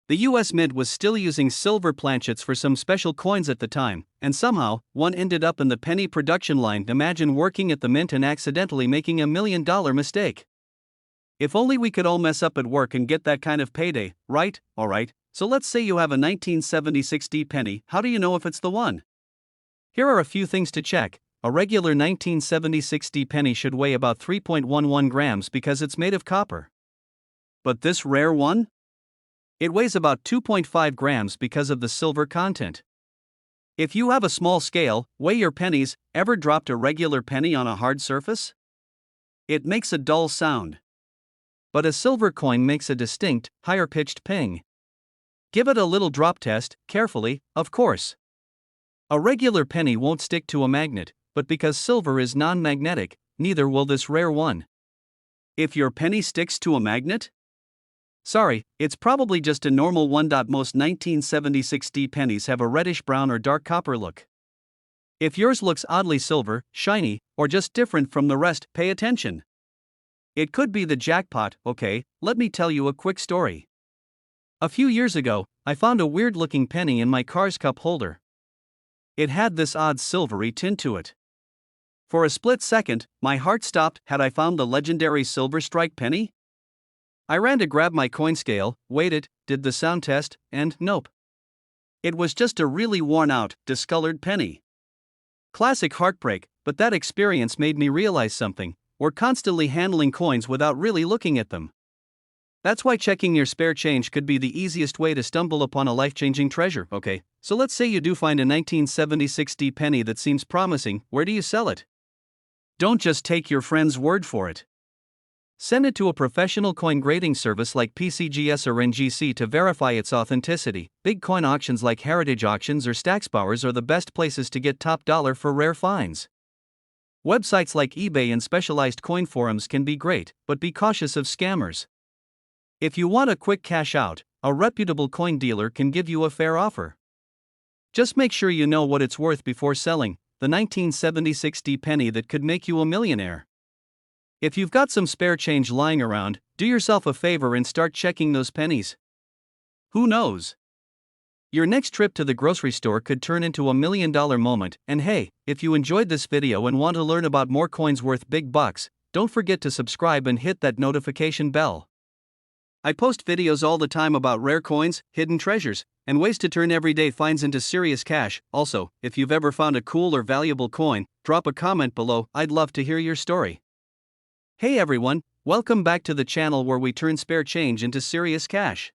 The US Mint was still using silver planchets for some special coins at the time, and somehow, one ended up in the penny production line. Imagine working at the mint and accidentally making $1 million mistake. If only we could all mess up at work and get that kind of payday, right? Alright, so let's say you have a 1976 D penny. How do you know if it's the one? Here are a few things to check. A regular 1970-60 penny should weigh about 3.11 grams because it's made of copper. But this rare one? It weighs about 2.5 grams because of the silver content. If you have a small scale, weigh your pennies. Ever dropped a regular penny on a hard surface? It makes a dull sound. But a silver coin makes a distinct, higher-pitched ping. Give it a little drop test, carefully, of course. A regular penny won't stick to a magnet, but because silver is non-magnetic, neither will this rare one. If your penny sticks to a magnet? Sorry, it's probably just a normal one. Most 1970-60 pennies have a reddish brown or dark copper look. If yours looks oddly silver, shiny, or just different from the rest, pay attention. It could be the jackpot. Okay, let me tell you a quick story. A few years ago, I found a weird-looking penny in my car's cup holder. It had this odd silvery tint to it. For a split second, my heart stopped. Had I found the legendary silver strike penny? I ran to grab my coin scale, weighed it, did the sound test, and nope. It was just a really worn-out, discolored penny. Classic heartbreak, but that experience made me realize something. We're constantly handling coins without really looking at them. That's why checking your spare change could be the easiest way to stumble upon a life-changing treasure. Okay, so let's say you do find a 1970-60 penny that seems promising. Where do you sell it? Don't just take your friend's word for it. Send it to a professional coin grading service like PCGS or NGC to verify its authenticity. Big coin auctions like Heritage Auctions or Stacksbowers are the best places to get top dollar for rare finds. Websites like eBay and specialized coin forums can be great, but be cautious of scammers. If you want a quick cash out, a reputable coin dealer can give you a fair offer. Just make sure you know what it's worth before selling, the 1970-60 penny that could make you a millionaire. If you've got some spare change lying around, do yourself a favor and start checking those pennies. Who knows? Your next trip to the grocery store could turn into a $1 million moment. And hey, if you enjoyed this video and want to learn about more coins worth big bucks, don't forget to subscribe and hit that notification bell. I post videos all the time about rare coins, hidden treasures, and ways to turn everyday finds into serious cash. Also, if you've ever found a cool or valuable coin, drop a comment below. I'd love to hear your story. Hey everyone, welcome back to the channel where we turn spare change into serious cash.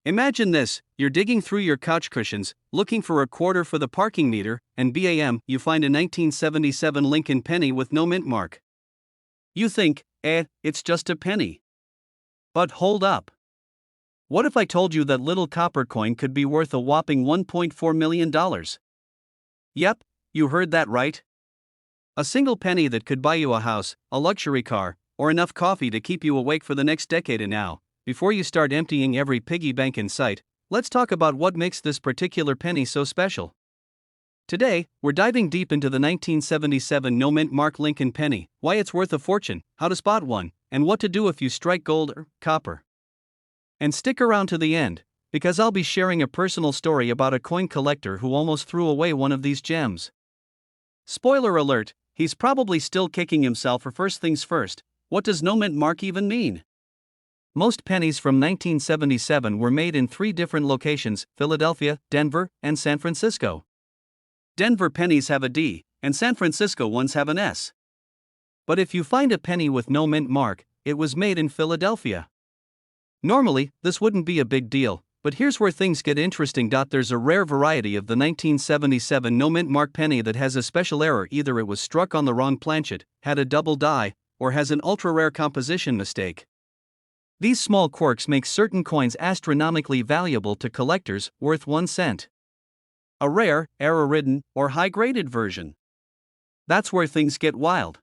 Imagine this, you're digging through your couch cushions, looking for a quarter for the parking meter, and bam, you find a 1977 Lincoln penny with no mint mark. You think, it's just a penny. But hold up. What if I told you that little copper coin could be worth a whopping $1.4 million? Yep, you heard that right. A single penny that could buy you a house, a luxury car, or enough coffee to keep you awake for the next decade. And now, before you start emptying every piggy bank in sight, let's talk about what makes this particular penny so special. Today, we're diving deep into the 1977 no mint mark Lincoln penny, why it's worth a fortune, how to spot one, and what to do if you strike gold or copper. And stick around to the end, because I'll be sharing a personal story about a coin collector who almost threw away one of these gems. Spoiler alert, he's probably still kicking himself. For first things first, what does no mint mark even mean? Most pennies from 1977 were made in 3 different locations: Philadelphia, Denver, and San Francisco. Denver pennies have a D, and San Francisco ones have an S. But if you find a penny with no mint mark, it was made in Philadelphia. Normally, this wouldn't be a big deal, but here's where things get interesting. There's a rare variety of the 1977 no mint mark penny that has a special error. Either it was struck on the wrong planchet, had a double die, or has an ultra-rare composition mistake. These small quirks make certain coins astronomically valuable to collectors, worth 1 cent. A rare, error-ridden, or high-graded version. That's where things get wild.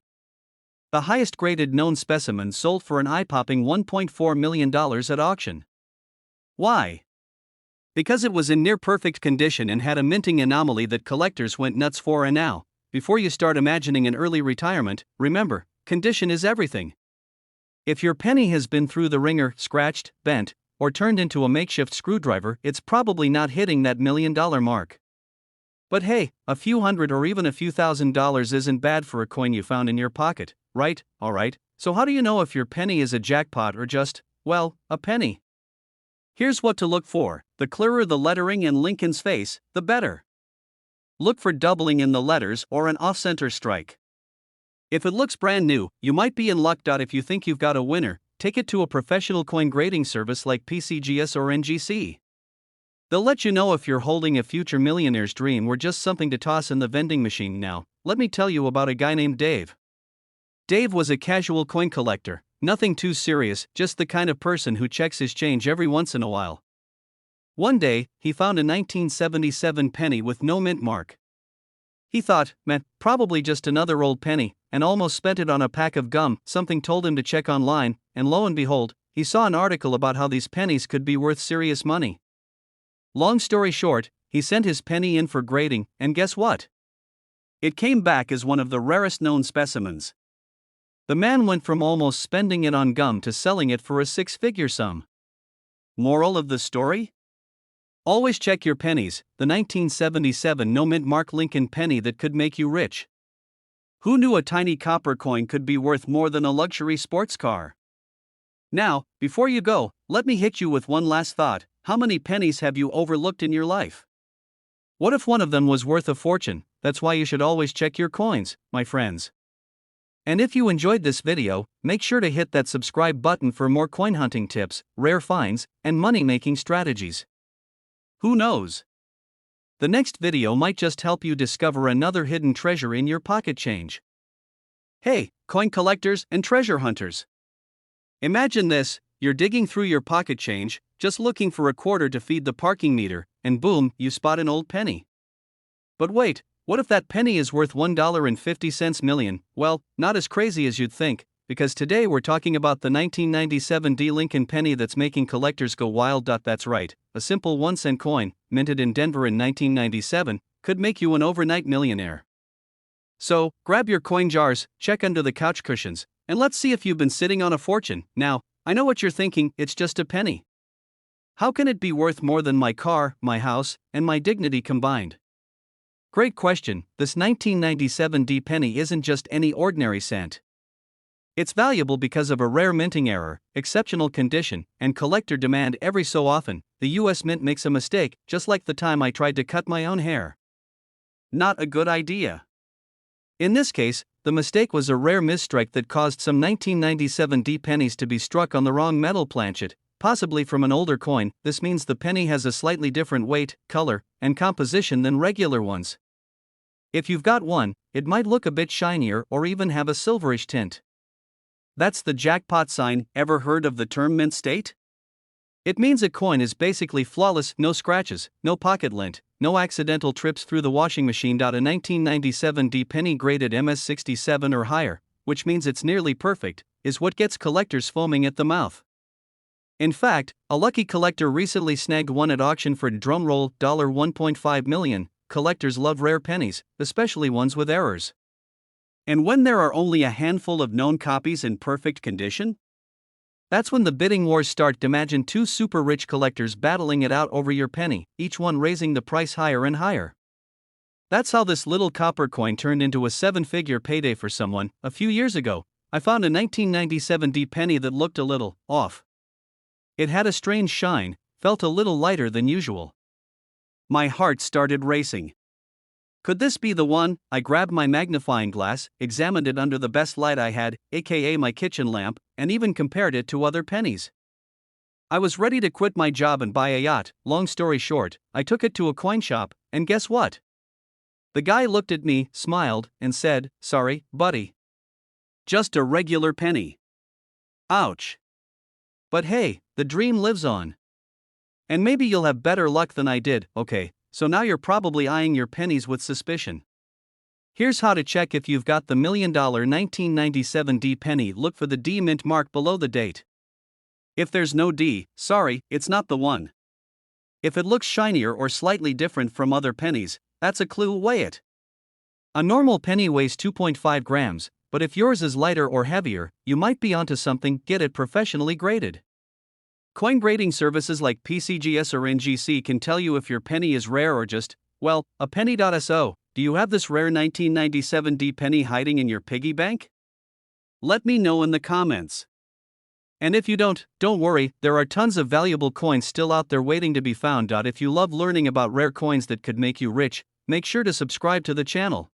The highest graded known specimen sold for an eye-popping $1.4 million at auction. Why? Because it was in near-perfect condition and had a minting anomaly that collectors went nuts for. And now, before you start imagining an early retirement, remember, condition is everything. If your penny has been through the ringer, scratched, bent, or turned into a makeshift screwdriver, it's probably not hitting that $1 million mark. But hey, a few hundred or even a few $1,000s isn't bad for a coin you found in your pocket, right? Alright, so how do you know if your penny is a jackpot or just, well, a penny? Here's what to look for: the clearer the lettering and Lincoln's face, the better. Look for doubling in the letters or an off-center strike. If it looks brand new, you might be in luck. If you think you've got a winner, take it to a professional coin grading service like PCGS or NGC. They'll let you know if you're holding a future millionaire's dream or just something to toss in the vending machine. Now, let me tell you about a guy named Dave. Dave was a casual coin collector, nothing too serious, just the kind of person who checks his change every once in a while. One day, he found a 1977 penny with no mint mark. He thought, man, probably just another old penny, and almost spent it on a pack of gum. Something told him to check online, and lo and behold, he saw an article about how these pennies could be worth serious money. Long story short, he sent his penny in for grading, and guess what? It came back as one of the rarest known specimens. The man went from almost spending it on gum to selling it for a six-figure sum. Moral of the story? Always check your pennies. The 1977 no-mint mark Lincoln penny that could make you rich. Who knew a tiny copper coin could be worth more than a luxury sports car? Now, before you go, let me hit you with one last thought. How many pennies have you overlooked in your life? What if one of them was worth a fortune? That's why you should always check your coins, my friends. And if you enjoyed this video, make sure to hit that subscribe button for more coin hunting tips, rare finds, and money-making strategies. Who knows? The next video might just help you discover another hidden treasure in your pocket change. Hey, coin collectors and treasure hunters! Imagine this, you're digging through your pocket change, just looking for a quarter to feed the parking meter, and boom, you spot an old penny. But wait, what if that penny is worth $1.50 million? Well, not as crazy as you'd think, because today we're talking about the 1997 D Lincoln penny that's making collectors go wild. That's right, a simple 1-cent coin, minted in Denver in 1997, could make you an overnight millionaire. So, grab your coin jars, check under the couch cushions, and let's see if you've been sitting on a fortune. Now, I know what you're thinking, it's just a penny. How can it be worth more than my car, my house, and my dignity combined? Great question. This 1997 D penny isn't just any ordinary cent. It's valuable because of a rare minting error, exceptional condition, and collector demand. Every so often, the US Mint makes a mistake, just like the time I tried to cut my own hair. Not a good idea. In this case, the mistake was a rare misstrike that caused some 1997 D pennies to be struck on the wrong metal planchet, possibly from an older coin. This means the penny has a slightly different weight, color, and composition than regular ones. If you've got one, it might look a bit shinier or even have a silverish tint. That's the jackpot sign. Ever heard of the term mint state? It means a coin is basically flawless, no scratches, no pocket lint, no accidental trips through the washing machine. A 1997 D penny graded MS67 or higher, which means it's nearly perfect, is what gets collectors foaming at the mouth. In fact, a lucky collector recently snagged one at auction for drumroll $1.5 million. Collectors love rare pennies, especially ones with errors. And when there are only a handful of known copies in perfect condition? That's when the bidding wars start. Imagine two super rich collectors battling it out over your penny, each one raising the price higher and higher. That's how this little copper coin turned into a 7-figure payday for someone. A few years ago, I found a 1997 D penny that looked a little off. It had a strange shine, felt a little lighter than usual. My heart started racing. Could this be the one? I grabbed my magnifying glass, examined it under the best light I had, aka my kitchen lamp, and even compared it to other pennies. I was ready to quit my job and buy a yacht. Long story short, I took it to a coin shop, and guess what? The guy looked at me, smiled, and said, "Sorry, buddy. Just a regular penny." Ouch. But hey, the dream lives on. And maybe you'll have better luck than I did. Okay, so now you're probably eyeing your pennies with suspicion. Here's how to check if you've got the $1 million 1997 D penny. Look for the D mint mark below the date. If there's no D, sorry, it's not the one. If it looks shinier or slightly different from other pennies, that's a clue. Weigh it. A normal penny weighs 2.5 grams, but if yours is lighter or heavier, you might be onto something. Get it professionally graded. Coin grading services like PCGS or NGC can tell you if your penny is rare or just, well, a penny. So, do you have this rare 1997 D penny hiding in your piggy bank? Let me know in the comments. And if you don't worry, there are tons of valuable coins still out there waiting to be found. If you love learning about rare coins that could make you rich, make sure to subscribe to the channel.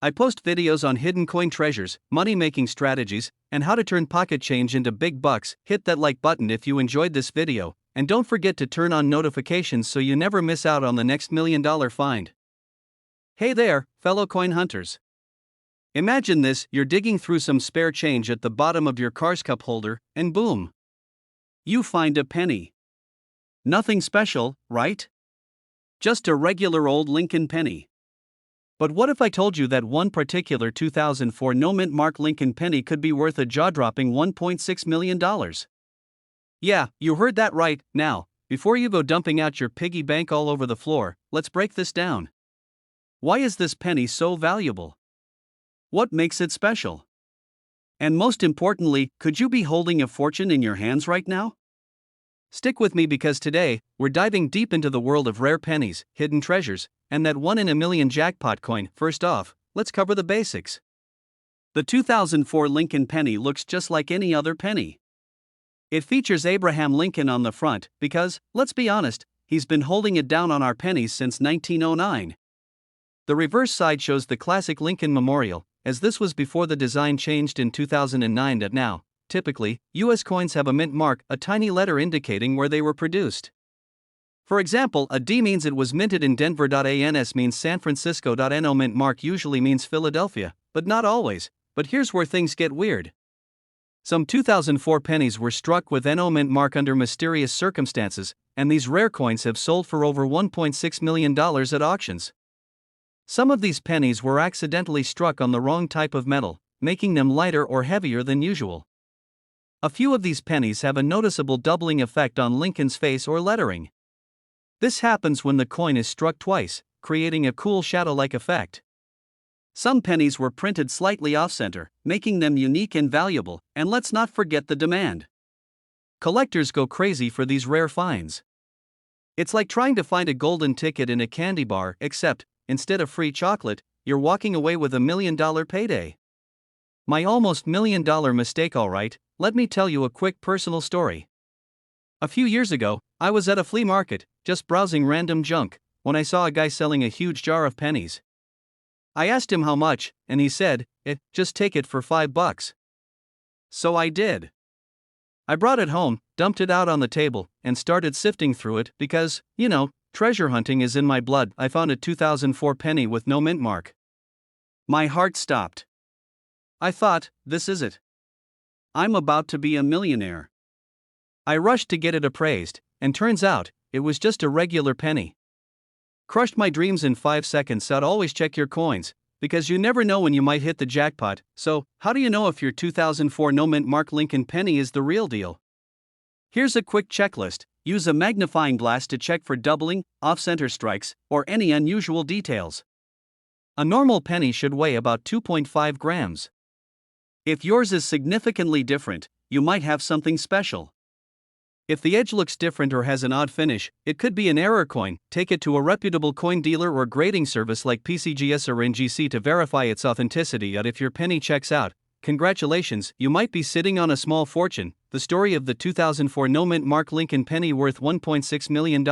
I post videos on hidden coin treasures, money-making strategies, and how to turn pocket change into big bucks. Hit that like button if you enjoyed this video, and don't forget to turn on notifications so you never miss out on the next $1 million find. Hey there, fellow coin hunters. Imagine this: you're digging through some spare change at the bottom of your car's cup holder, and boom! You find a penny. Nothing special, right? Just a regular old Lincoln penny. But what if I told you that one particular 2004 no-mint mark Lincoln penny could be worth a jaw-dropping $1.6 million? Yeah, you heard that right. Now, before you go dumping out your piggy bank all over the floor, let's break this down. Why is this penny so valuable? What makes it special? And most importantly, could you be holding a fortune in your hands right now? Stick with me because today, we're diving deep into the world of rare pennies, hidden treasures, and that 1 in a million jackpot coin. First off, let's cover the basics. The 2004 Lincoln penny looks just like any other penny. It features Abraham Lincoln on the front because, let's be honest, he's been holding it down on our pennies since 1909. The reverse side shows the classic Lincoln Memorial, as this was before the design changed in 2009. And now, typically, US coins have a mint mark, a tiny letter indicating where they were produced. For example, a D means it was minted in Denver. ANS means San Francisco. NO mint mark usually means Philadelphia, but not always. But here's where things get weird. Some 2004 pennies were struck with NO mint mark under mysterious circumstances, and these rare coins have sold for over $1.6 million at auctions. Some of these pennies were accidentally struck on the wrong type of metal, making them lighter or heavier than usual. A few of these pennies have a noticeable doubling effect on Lincoln's face or lettering. This happens when the coin is struck twice, creating a cool shadow-like effect. Some pennies were printed slightly off-center, making them unique and valuable, and let's not forget the demand. Collectors go crazy for these rare finds. It's like trying to find a golden ticket in a candy bar, except, instead of free chocolate, you're walking away with $1 million payday. My almost $1 million mistake. Alright, let me tell you a quick personal story. A few years ago, I was at a flea market, just browsing random junk, when I saw a guy selling a huge jar of pennies. I asked him how much, and he said, just take it for $5. So I did. I brought it home, dumped it out on the table, and started sifting through it because, treasure hunting is in my blood. I found a 2004 penny with no mint mark. My heart stopped. I thought, this is it. I'm about to be a millionaire. I rushed to get it appraised, and turns out, it was just a regular penny. Crushed my dreams in 5 seconds. So always check your coins, because you never know when you might hit the jackpot. So, how do you know if your 2004 no mint mark Lincoln penny is the real deal? Here's a quick checklist. Use a magnifying glass to check for doubling, off-center strikes, or any unusual details. A normal penny should weigh about 2.5 grams. If yours is significantly different, you might have something special. If the edge looks different or has an odd finish, it could be an error coin. Take it to a reputable coin dealer or grading service like PCGS or NGC to verify its authenticity. And if your penny checks out, congratulations, you might be sitting on a small fortune. The story of the 2004 no mint mark Lincoln penny worth $1.6 million.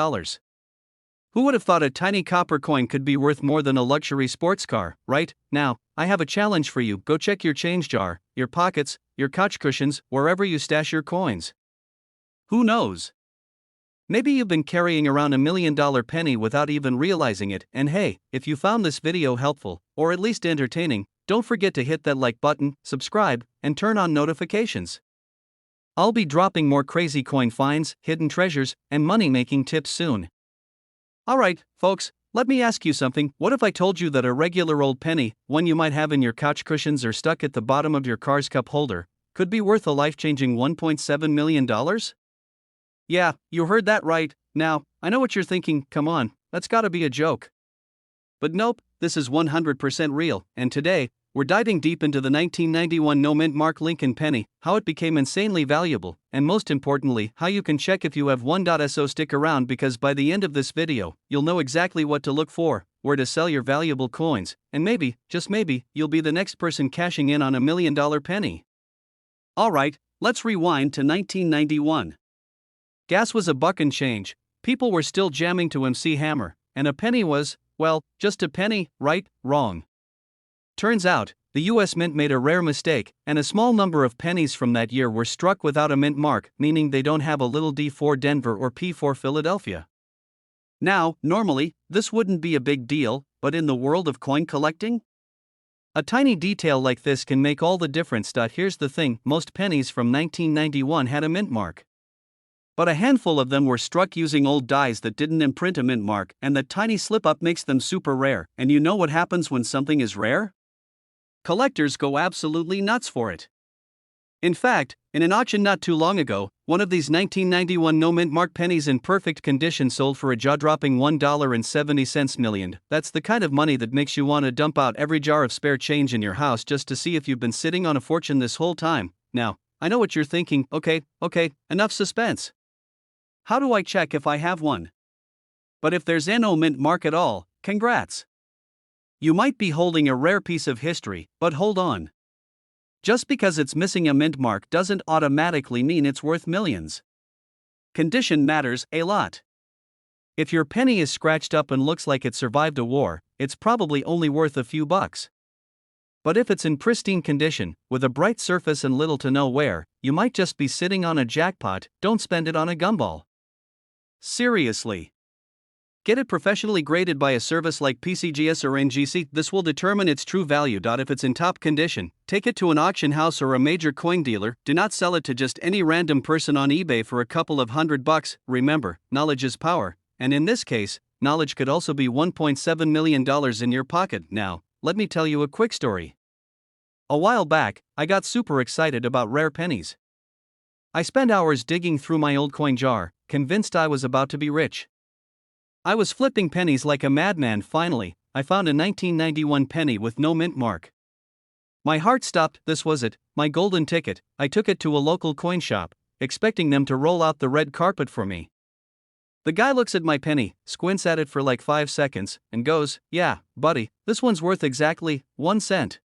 Who would have thought a tiny copper coin could be worth more than a luxury sports car, right? Now, I have a challenge for you. Go check your change jar, your pockets, your couch cushions, wherever you stash your coins. Who knows? Maybe you've been carrying around $1 million penny without even realizing it. And hey, if you found this video helpful, or at least entertaining, don't forget to hit that like button, subscribe, and turn on notifications. I'll be dropping more crazy coin finds, hidden treasures, and money-making tips soon. Alright, folks, let me ask you something. What if I told you that a regular old penny, one you might have in your couch cushions or stuck at the bottom of your car's cup holder, could be worth a life-changing $1.7 million? Yeah, you heard that right. Now, I know what you're thinking. Come on, that's gotta be a joke. But nope, this is 100% real, and today, we're diving deep into the 1991 no mint mark Lincoln penny, how it became insanely valuable, and most importantly, how you can check if you have one. So stick around because by the end of this video, you'll know exactly what to look for, where to sell your valuable coins, and maybe, just maybe, you'll be the next person cashing in on $1 million penny. Alright, let's rewind to 1991. Gas was $1 and change, people were still jamming to MC Hammer, and a penny was, Well, just a penny, right? Wrong. Turns out, the US Mint made a rare mistake, and a small number of pennies from that year were struck without a mint mark, meaning they don't have a little D for Denver or P for Philadelphia. Now, normally, this wouldn't be a big deal, but in the world of coin collecting? A tiny detail like this can make all the difference. Here's the thing, most pennies from 1991 had a mint mark. But a handful of them were struck using old dies that didn't imprint a mint mark, and that tiny slip up makes them super rare. And you know what happens when something is rare? Collectors go absolutely nuts for it. In fact, in an auction not too long ago, one of these 1991 no-mint mark pennies in perfect condition sold for a jaw-dropping $1.70 million. That's the kind of money that makes you want to dump out every jar of spare change in your house just to see if you've been sitting on a fortune this whole time. Now, I know what you're thinking, okay, enough suspense. How do I check if I have one? But if there's no mint mark at all, congrats. You might be holding a rare piece of history, but hold on. Just because it's missing a mint mark doesn't automatically mean it's worth millions. Condition matters a lot. If your penny is scratched up and looks like it survived a war, it's probably only worth a few bucks. But if it's in pristine condition, with a bright surface and little to no wear, you might just be sitting on a jackpot. Don't spend it on a gumball. Seriously. Get it professionally graded by a service like PCGS or NGC. This will determine its true value. If it's in top condition, take it to an auction house or a major coin dealer. Do not sell it to just any random person on eBay for a couple of $100. Remember, knowledge is power, and in this case, knowledge could also be $1.7 million in your pocket. Now, let me tell you a quick story. A while back, I got super excited about rare pennies. I spent hours digging through my old coin jar, convinced I was about to be rich. I was flipping pennies like a madman. Finally, I found a 1991 penny with no mint mark. My heart stopped. This was it, my golden ticket. I took it to a local coin shop, expecting them to roll out the red carpet for me. The guy looks at my penny, squints at it for like 5 seconds, and goes, "Yeah, buddy, this one's worth exactly 1 cent.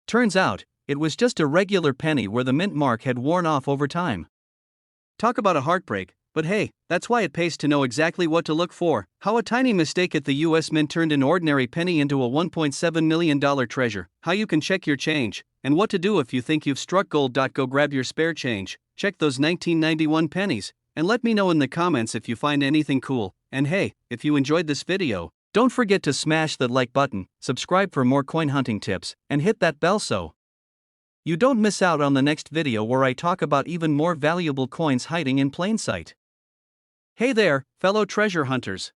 Turns out, it was just a regular penny where the mint mark had worn off over time. Talk about a heartbreak. But hey, that's why it pays to know exactly what to look for. How a tiny mistake at the US Mint turned an ordinary penny into a $1.7 million treasure. How you can check your change. And what to do if you think you've struck gold. Go grab your spare change. Check those 1991 pennies. And let me know in the comments if you find anything cool. And hey, if you enjoyed this video, don't forget to smash that like button, subscribe for more coin hunting tips, and hit that bell so you don't miss out on the next video where I talk about even more valuable coins hiding in plain sight. Hey there, fellow treasure hunters.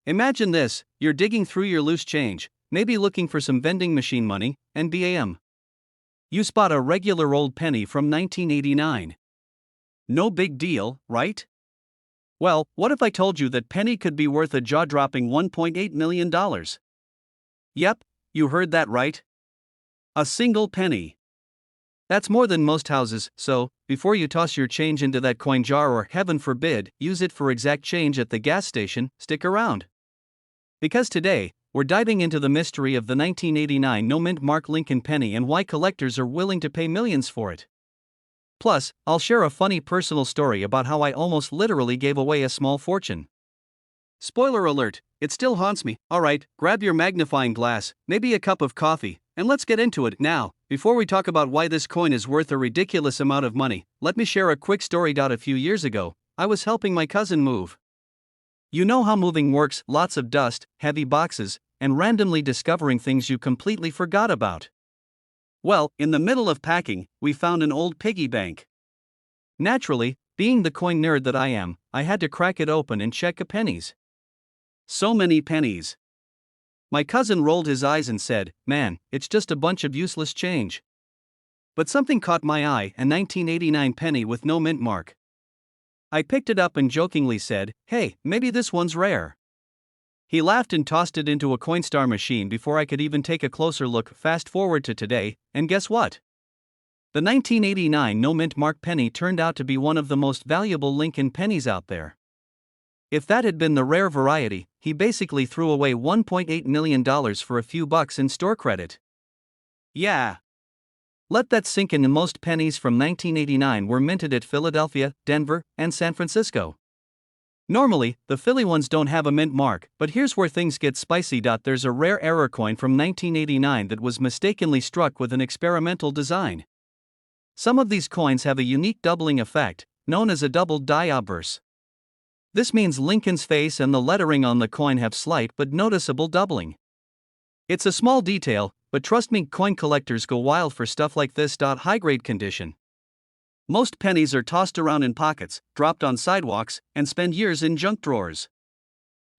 Imagine this, you're digging through your loose change, maybe looking for some vending machine money, and bam. You spot a regular old penny from 1989. No big deal, right? Well, what if I told you that penny could be worth a jaw-dropping $1.8 million? Yep, you heard that right. A single penny. That's more than most houses, so, before you toss your change into that coin jar or, heaven forbid, use it for exact change at the gas station, stick around. Because today, we're diving into the mystery of the 1989 no-mint mark Lincoln penny and why collectors are willing to pay millions for it. Plus, I'll share a funny personal story about how I almost literally gave away a small fortune. Spoiler alert, it still haunts me. Alright, grab your magnifying glass, maybe a cup of coffee, and let's get into it. Now, before we talk about why this coin is worth a ridiculous amount of money, let me share a quick story. A few years ago, I was helping my cousin move. You know how moving works, lots of dust, heavy boxes, and randomly discovering things you completely forgot about. Well, in the middle of packing, we found an old piggy bank. Naturally, being the coin nerd that I am, I had to crack it open and check the pennies. So many pennies. My cousin rolled his eyes and said, "Man, it's just a bunch of useless change." But something caught my eye, a 1989 penny with no mint mark. I picked it up and jokingly said, "Hey, maybe this one's rare." He laughed and tossed it into a Coinstar machine before I could even take a closer look. Fast forward to today, and guess what? The 1989 no mint mark penny turned out to be one of the most valuable Lincoln pennies out there. If that had been the rare variety, he basically threw away $1.8 million for a few bucks in store credit. Yeah. Let that sink in. Most pennies from 1989 were minted at Philadelphia, Denver, and San Francisco. Normally, the Philly ones don't have a mint mark, but here's where things get spicy. There's a rare error coin from 1989 that was mistakenly struck with an experimental design. Some of these coins have a unique doubling effect, known as a doubled die obverse. This means Lincoln's face and the lettering on the coin have slight but noticeable doubling. It's a small detail, but trust me, coin collectors go wild for stuff like this. High-grade condition. Most pennies are tossed around in pockets, dropped on sidewalks, and spend years in junk drawers.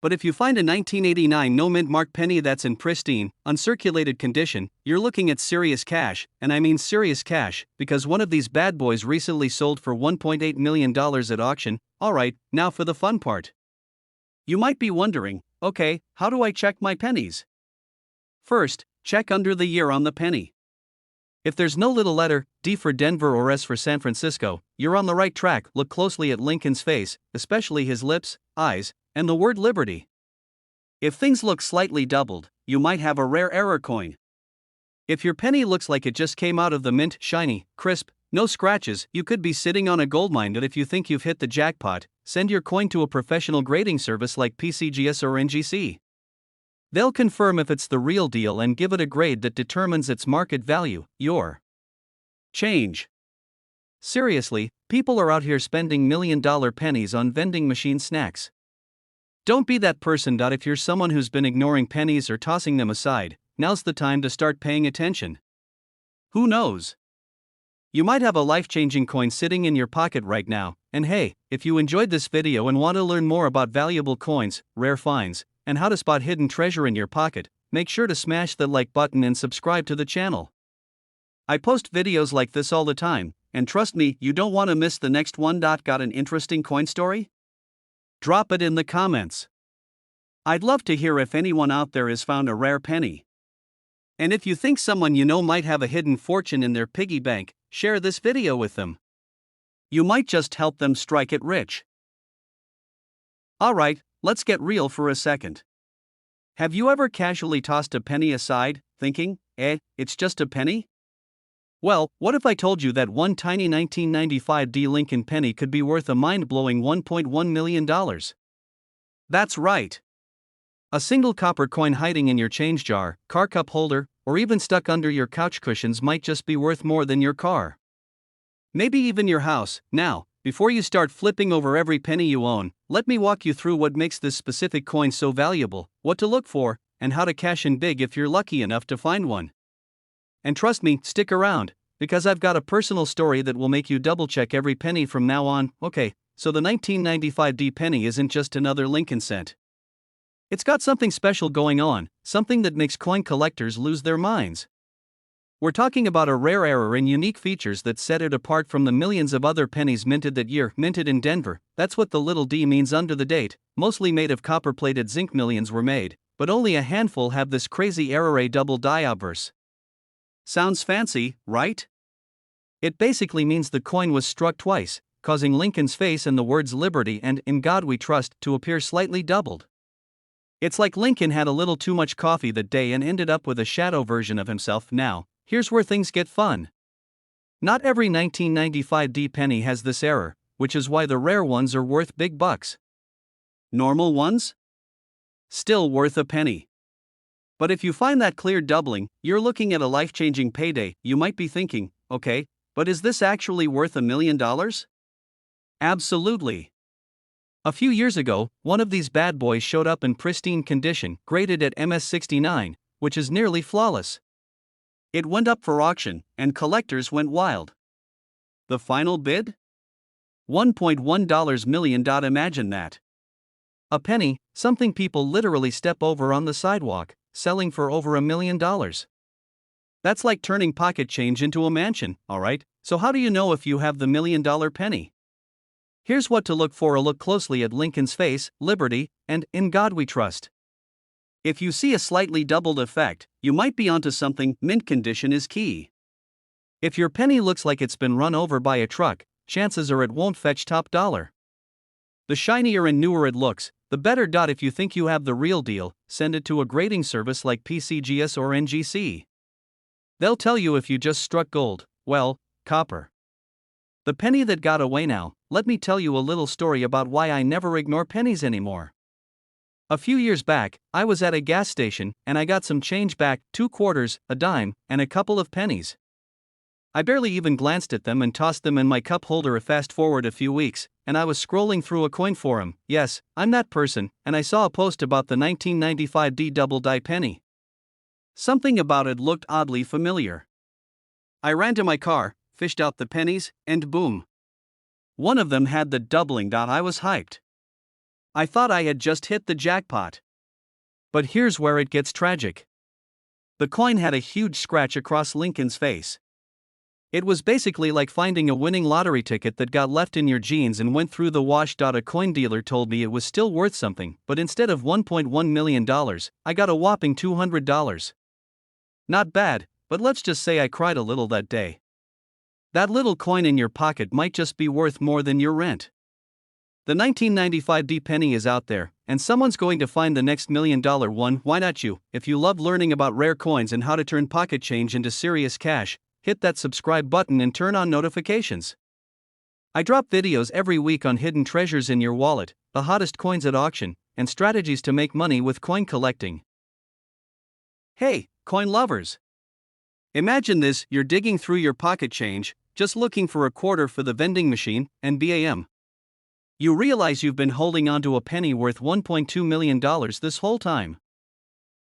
But if you find a 1989 no-mint mark penny that's in pristine, uncirculated condition, you're looking at serious cash, and I mean serious cash, because one of these bad boys recently sold for $1.8 million at auction. Alright, now for the fun part. You might be wondering, okay, how do I check my pennies? First, check under the year on the penny. If there's no little letter, D for Denver or S for San Francisco, you're on the right track. Look closely at Lincoln's face, especially his lips, eyes, and the word Liberty. If things look slightly doubled, you might have a rare error coin. If your penny looks like it just came out of the mint, shiny, crisp, no scratches, you could be sitting on a goldmine. But if you think you've hit the jackpot, send your coin to a professional grading service like PCGS or NGC. They'll confirm if it's the real deal and give it a grade that determines its market value. Your change. Seriously, people are out here spending million-dollar pennies on vending machine snacks. Don't be that person. If you're someone who's been ignoring pennies or tossing them aside, now's the time to start paying attention. Who knows? You might have a life-changing coin sitting in your pocket right now. And hey, if you enjoyed this video and want to learn more about valuable coins, rare finds, and how to spot hidden treasure in your pocket, make sure to smash the like button and subscribe to the channel. I post videos like this all the time, and trust me, you don't want to miss the next one. Got an interesting coin story? Drop it in the comments. I'd love to hear if anyone out there has found a rare penny. And if you think someone you know might have a hidden fortune in their piggy bank, share this video with them. You might just help them strike it rich. Alright, let's get real for a second. Have you ever casually tossed a penny aside, thinking, it's just a penny? Well, what if I told you that one tiny 1995 D Lincoln penny could be worth a mind-blowing $1.1 million? That's right. A single copper coin hiding in your change jar, car cup holder, or even stuck under your couch cushions might just be worth more than your car. Maybe even your house. Now, before you start flipping over every penny you own, let me walk you through what makes this specific coin so valuable, what to look for, and how to cash in big if you're lucky enough to find one. And trust me, stick around, because I've got a personal story that will make you double-check every penny from now on. Okay, so the 1995 D penny isn't just another Lincoln cent. It's got something special going on, something that makes coin collectors lose their minds. We're talking about a rare error and unique features that set it apart from the millions of other pennies minted that year. Minted in Denver, that's what the little d means under the date. Mostly made of copper-plated zinc. Millions were made, but only a handful have this crazy error, a double die obverse. Sounds fancy, right? It basically means the coin was struck twice, causing Lincoln's face and the words Liberty and In God We Trust to appear slightly doubled. It's like Lincoln had a little too much coffee that day and ended up with a shadow version of himself. Now, here's where things get fun. Not every 1995 D penny has this error, which is why the rare ones are worth big bucks. Normal ones? Still worth a penny. But if you find that clear doubling, you're looking at a life-changing payday. You might be thinking, okay, but is this actually worth $1 million? Absolutely. A few years ago, one of these bad boys showed up in pristine condition, graded at MS69, which is nearly flawless. It went up for auction, and collectors went wild. The final bid? $1.1 million. Imagine that. A penny, something people literally step over on the sidewalk, selling for over $1 million. That's like turning pocket change into a mansion, alright? So how do you know if you have the $1 million penny? Here's what to look for. Look closely at Lincoln's face, Liberty, and In God We Trust. If you see a slightly doubled effect, you might be onto something. Mint condition is key. If your penny looks like it's been run over by a truck, chances are it won't fetch top dollar. The shinier and newer it looks, the better. If you think you have the real deal, send it to a grading service like PCGS or NGC. They'll tell you if you just struck gold, well, copper. The penny that got away now, let me tell you a little story about why I never ignore pennies anymore. A few years back, I was at a gas station and I got some change back, 2 quarters, a dime, and a couple of pennies. I barely even glanced at them and tossed them in my cup holder. Fast forward a few weeks, and I was scrolling through a coin forum. Yes, I'm that person, and I saw a post about the 1995 D double die penny. Something about it looked oddly familiar. I ran to my car, fished out the pennies, and boom. One of them had the doubling dot. I was hyped. I thought I had just hit the jackpot. But here's where it gets tragic. The coin had a huge scratch across Lincoln's face. It was basically like finding a winning lottery ticket that got left in your jeans and went through the wash. A coin dealer told me it was still worth something, but instead of $1.1 million, I got a whopping $200. Not bad, but let's just say I cried a little that day. That little coin in your pocket might just be worth more than your rent. The 1995 D penny is out there, and someone's going to find the next $1 million one. Why not you? If you love learning about rare coins and how to turn pocket change into serious cash, hit that subscribe button and turn on notifications. I drop videos every week on hidden treasures in your wallet, the hottest coins at auction, and strategies to make money with coin collecting. Hey, coin lovers! Imagine this: you're digging through your pocket change, just looking for a quarter for the vending machine, and bam! You realize you've been holding onto a penny worth $1.2 million this whole time.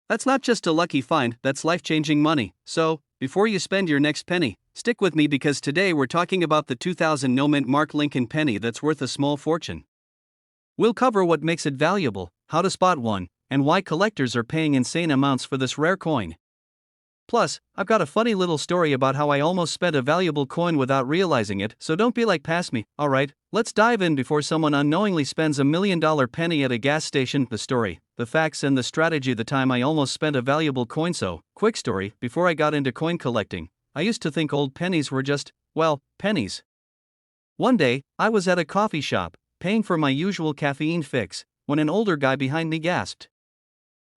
That's not just a lucky find, that's life-changing money. So, before you spend your next penny, stick with me because today we're talking about the 2000 no-mint mark Lincoln penny that's worth a small fortune. We'll cover what makes it valuable, how to spot one, and why collectors are paying insane amounts for this rare coin. Plus, I've got a funny little story about how I almost spent a valuable coin without realizing it, so don't be like past me. Alright, let's dive in before someone unknowingly spends $1 million penny at a gas station. The story, the facts, and the strategy. The time I almost spent a valuable coin. So, quick story: before I got into coin collecting, I used to think old pennies were just, well, pennies. One day, I was at a coffee shop, paying for my usual caffeine fix, when an older guy behind me gasped.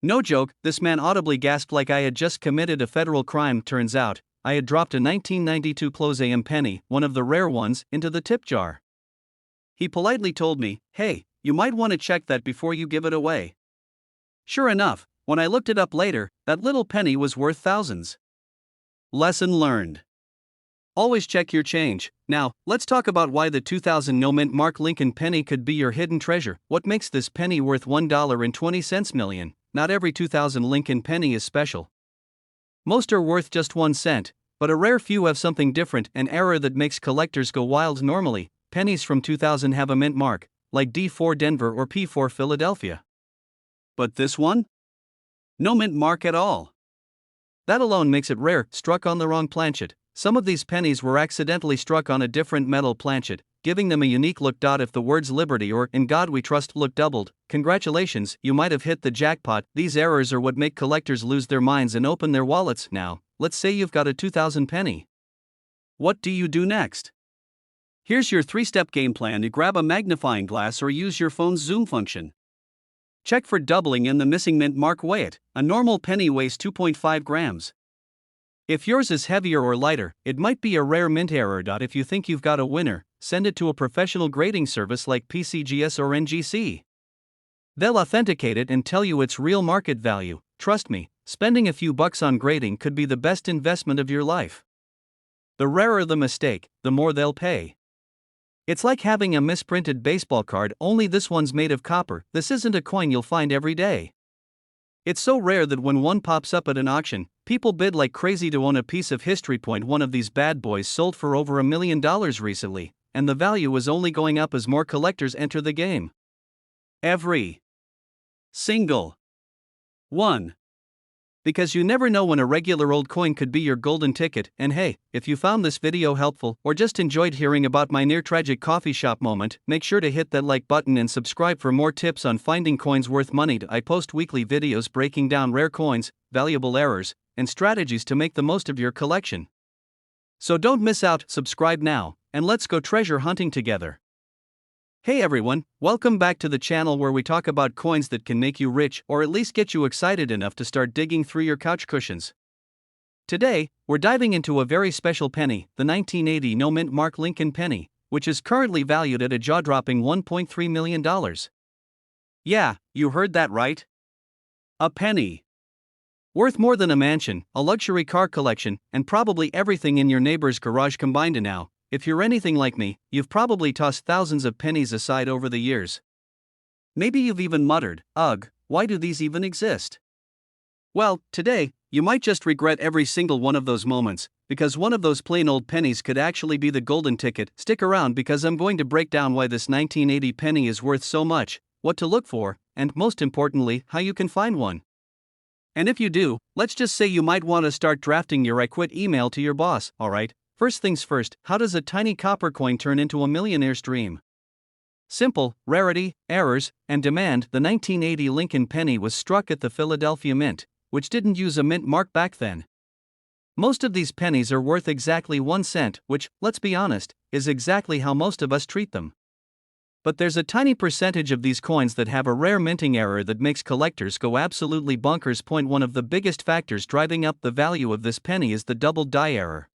No joke, this man audibly gasped like I had just committed a federal crime. Turns out, I had dropped a 1992 close AM penny, one of the rare ones, into the tip jar. He politely told me, "Hey, you might want to check that before you give it away." Sure enough, when I looked it up later, that little penny was worth thousands. Lesson learned. Always check your change. Now, let's talk about why the 2000 no-mint mark Lincoln penny could be your hidden treasure. What makes this penny worth $1.20 million? Not every 2000 Lincoln penny is special. Most are worth just 1 cent, but a rare few have something different, an error that makes collectors go wild. Normally, pennies from 2000 have a mint mark, like D4 Denver or P4 Philadelphia. But this one? No mint mark at all. That alone makes it rare, struck on the wrong planchet. Some of these pennies were accidentally struck on a different metal planchet, giving them a unique look. If the words Liberty or In God We Trust look doubled, congratulations, you might have hit the jackpot. These errors are what make collectors lose their minds and open their wallets. Now, let's say you've got a 2000 penny. What do you do next? Here's your 3-step game plan. You grab a magnifying glass or use your phone's zoom function. Check for doubling in the missing mint mark. Weigh it. A normal penny weighs 2.5 grams. If yours is heavier or lighter, it might be a rare mint error. If you think you've got a winner, send it to a professional grading service like PCGS or NGC. They'll authenticate it and tell you its real market value. Trust me, spending a few bucks on grading could be the best investment of your life. The rarer the mistake, the more they'll pay. It's like having a misprinted baseball card, only this one's made of copper. This isn't a coin you'll find every day. It's so rare that when one pops up at an auction, people bid like crazy to own a piece of history. One of these bad boys sold for over $1 million recently, and the value is only going up as more collectors enter the game. Every single one. Because you never know when a regular old coin could be your golden ticket. And hey, if you found this video helpful or just enjoyed hearing about my near tragic coffee shop moment, make sure to hit that like button and subscribe for more tips on finding coins worth money. I post weekly videos breaking down rare coins, valuable errors, and strategies to make the most of your collection. So don't miss out. Subscribe now, and let's go treasure hunting together. Hey everyone, welcome back to the channel where we talk about coins that can make you rich or at least get you excited enough to start digging through your couch cushions. Today, we're diving into a very special penny, the 1980 no-mint mark Lincoln penny, which is currently valued at a jaw-dropping $1.3 million. Yeah, you heard that right. A penny. Worth more than a mansion, a luxury car collection, and probably everything in your neighbor's garage combined. Now, if you're anything like me, you've probably tossed thousands of pennies aside over the years. Maybe you've even muttered, "Ugh, why do these even exist?" Well, today, you might just regret every single one of those moments, because one of those plain old pennies could actually be the golden ticket. Stick around because I'm going to break down why this 1980 penny is worth so much, what to look for, and most importantly, how you can find one. And if you do, let's just say you might want to start drafting your "I quit" email to your boss. Alright, first things first, how does a tiny copper coin turn into a millionaire's dream? Simple: rarity, errors, and demand. The 1980 Lincoln penny was struck at the Philadelphia Mint, which didn't use a mint mark back then. Most of these pennies are worth exactly 1 cent, which, let's be honest, is exactly how most of us treat them. But there's a tiny percentage of these coins that have a rare minting error that makes collectors go absolutely bonkers. One of the biggest factors driving up the value of this penny is the double die error.